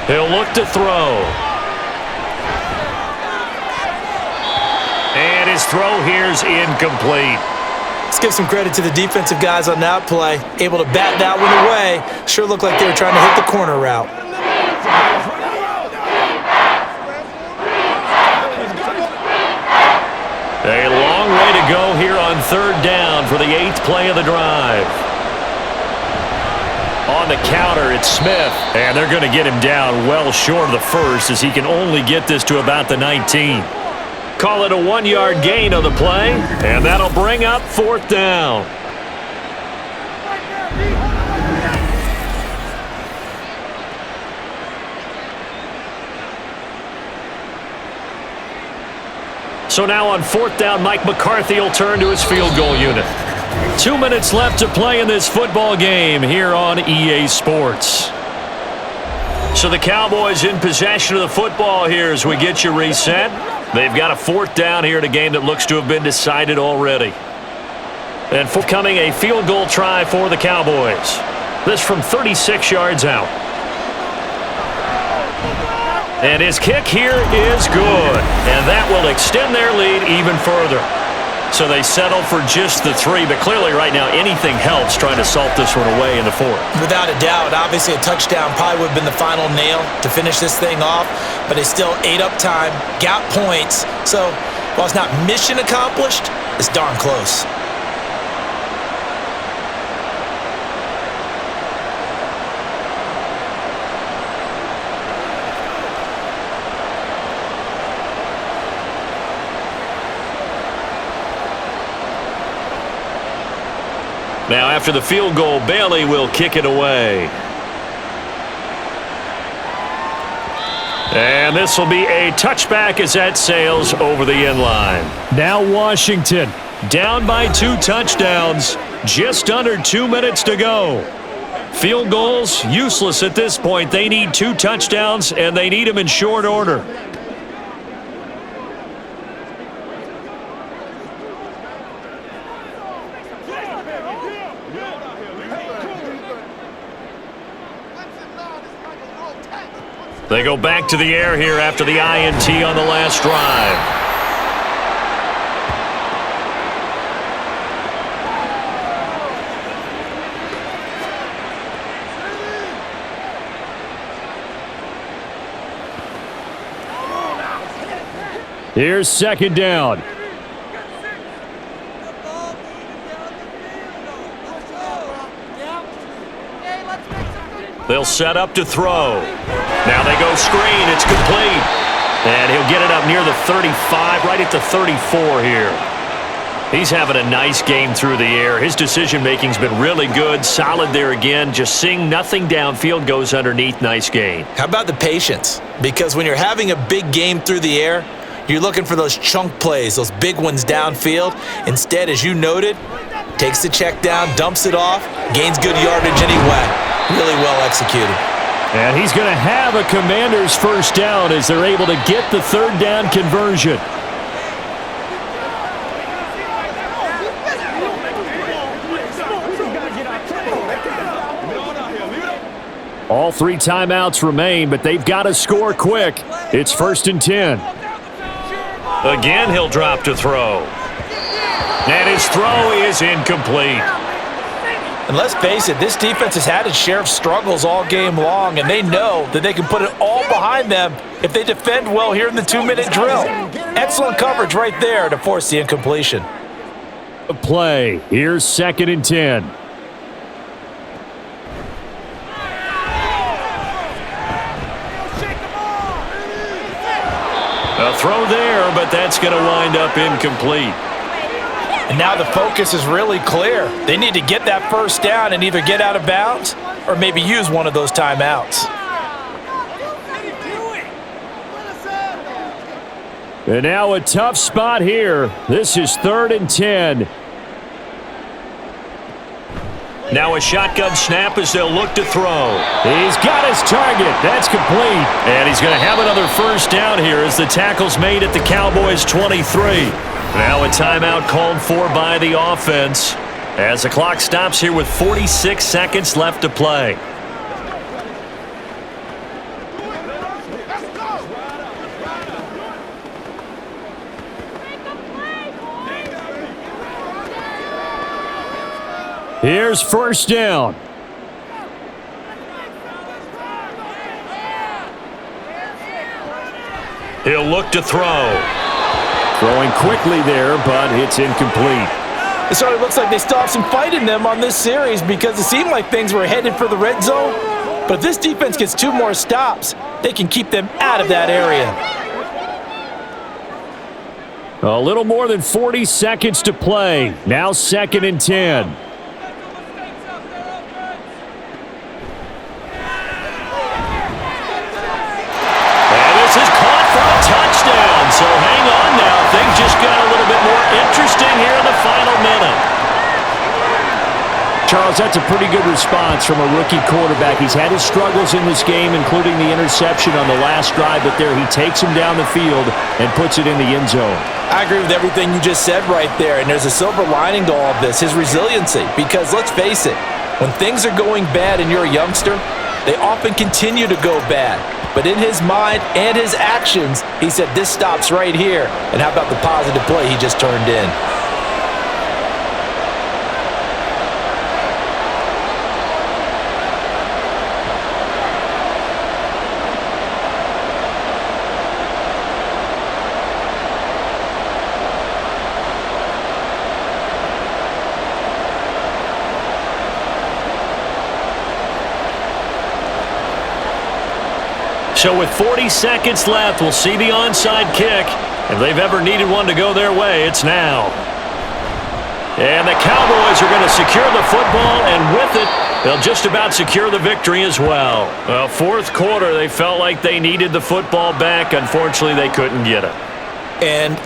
He'll look to throw. And his throw here's incomplete. Let's give some credit to the defensive guys on that play. Able to bat that one away. Sure looked like they were trying to hit the corner route. A long way to go here on 3rd down for the 8th play of the drive. On the counter, it's Smith. And they're going to get him down well short of the 1st as he can only get this to about the 19. Call it a 1-yard gain on the play, and that'll bring up 4th down. So now on 4th down, Mike McCarthy will turn to his field goal unit. 2 minutes left to play in this football game here on EA Sports. So the Cowboys in possession of the football here as we get you reset. They've got a 4th down here in a game that looks to have been decided already. And forthcoming a field goal try for the Cowboys. This from 36 yards out. And his kick here is good. And that will extend their lead even further. So they settle for just the 3, but clearly right now anything helps trying to salt this one away in the 4th. Without a doubt, obviously a touchdown probably would have been the final nail to finish this thing off, but they still ate up time, got points. So while it's not mission accomplished, it's darn close. Now after the field goal, Bailey will kick it away. And this will be a touchback as that sails over the end line. Now Washington down by 2 touchdowns. Just under 2 minutes to go. Field goals useless at this point. They need 2 touchdowns, and they need them in short order. They go back to the air here after the INT on the last drive. Here's second down. They'll set up to throw. Now they go screen. It's complete. And he'll get it up near the 35, right at the 34 here. He's having a nice game through the air. His decision-making's been really good. Solid there again. Just seeing nothing downfield, goes underneath. Nice gain. How about the patience? Because when you're having a big game through the air, you're looking for those chunk plays, those big ones downfield. Instead, as you noted, takes the check down, dumps it off, gains good yardage anyway. Really well executed. And he's going to have a Commanders first down as they're able to get the third down conversion. All 3 timeouts remain, but they've got to score quick. It's 1st and 10. Again, he'll drop to throw. And his throw is incomplete. And let's face it, this defense has had its share of struggles all game long, and they know that they can put it all behind them if they defend well here in the 2-minute drill. Excellent coverage right there to force the incompletion. A play. Here's 2nd and 10. A throw there, but that's going to wind up incomplete. And now the focus is really clear. They need to get that first down and either get out of bounds or maybe use one of those timeouts. And now a tough spot here. This is 3rd and 10. Now a shotgun snap as they'll look to throw. He's got his target. That's complete. And he's going to have another first down here as the tackle's made at the Cowboys' 23. Now a timeout called for by the offense as the clock stops here with 46 seconds left to play. Here's first down. He'll look to throw. Throwing quickly there, but it's incomplete. It sort of looks like they still have some fight in them on this series because it seemed like things were headed for the red zone. But if this defense gets 2 more stops, they can keep them out of that area. A little more than 40 seconds to play. Now 2nd and 10. So hang on now. Things just got a little bit more interesting here in the final minute. Charles, that's a pretty good response from a rookie quarterback. He's had his struggles in this game, including the interception on the last drive, but there he takes him down the field and puts it in the end zone. I agree with everything you just said right there, and there's a silver lining to all of this, his resiliency. Because let's face it, when things are going bad and you're a youngster, they often continue to go bad. But in his mind and his actions, he said, this stops right here. And how about the positive play he just turned in? So with 40 seconds left, we'll see the onside kick. If they've ever needed one to go their way, it's now. And the Cowboys are going to secure the football, and with it, they'll just about secure the victory as well. Well, 4th quarter, they felt like they needed the football back. Unfortunately, they couldn't get it. And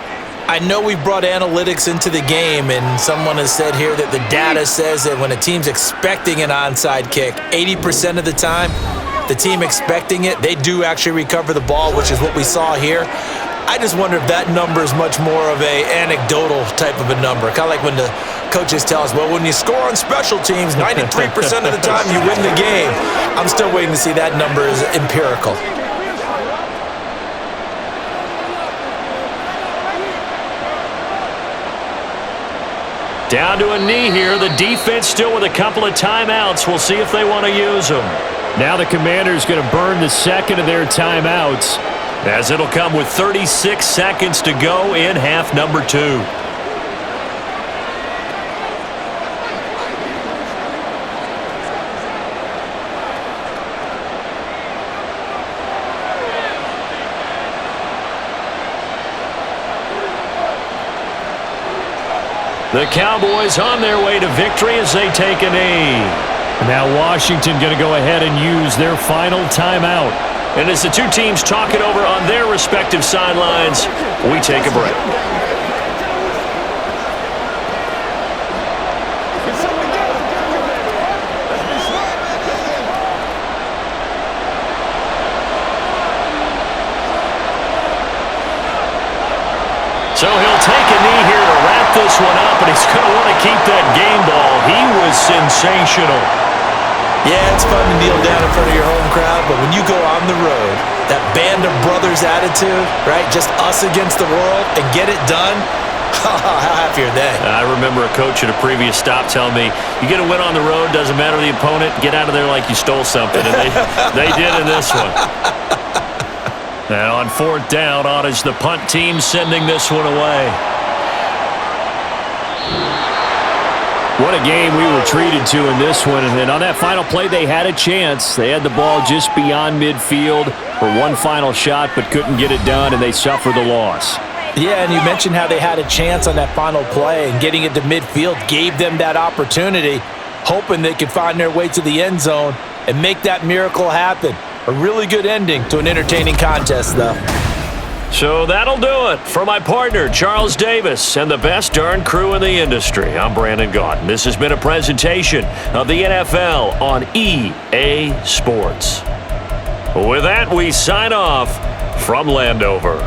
I know we brought analytics into the game, and someone has said here that the data says that when a team's expecting an onside kick, 80% of the time, the team expecting it, they do actually recover the ball, which is what we saw here. I just wonder if that number is much more of a anecdotal type of a number. Kind of like when the coaches tell us, well, when you score on special teams, 93% of the time you win the game. I'm still waiting to see that number is empirical. Down to a knee here. The defense still with a couple of timeouts. We'll see if they want to use them. Now the Commanders going to burn the second of their timeouts, as it'll come with 36 seconds to go in half number 2. The Cowboys on their way to victory as they take a knee. Now Washington going to go ahead and use their final timeout. And as the two teams talk it over on their respective sidelines, we take a break. So he'll take a knee here to wrap this one up, and he's going to want to keep that game ball. He was sensational. Yeah, it's fun to kneel down in front of your home crowd, but when you go on the road, that band of brothers attitude, right? Just us against the world and get it done. How happy are they? I remember a coach at a previous stop telling me, you get a win on the road, doesn't matter the opponent, get out of there like you stole something. And they did in this one. Now on 4th down, on is the punt team sending this one away. What a game we were treated to in this one. And on that final play, they had a chance. They had the ball just beyond midfield for one final shot, but couldn't get it done, and they suffered the loss. Yeah, and you mentioned how they had a chance on that final play, and getting it to midfield gave them that opportunity, hoping they could find their way to the end zone and make that miracle happen. A really good ending to an entertaining contest, though. So that'll do it. For my partner, Charles Davis, and the best darn crew in the industry, I'm Brandon Gaudin. This has been a presentation of the NFL on EA Sports. With that, we sign off from Landover.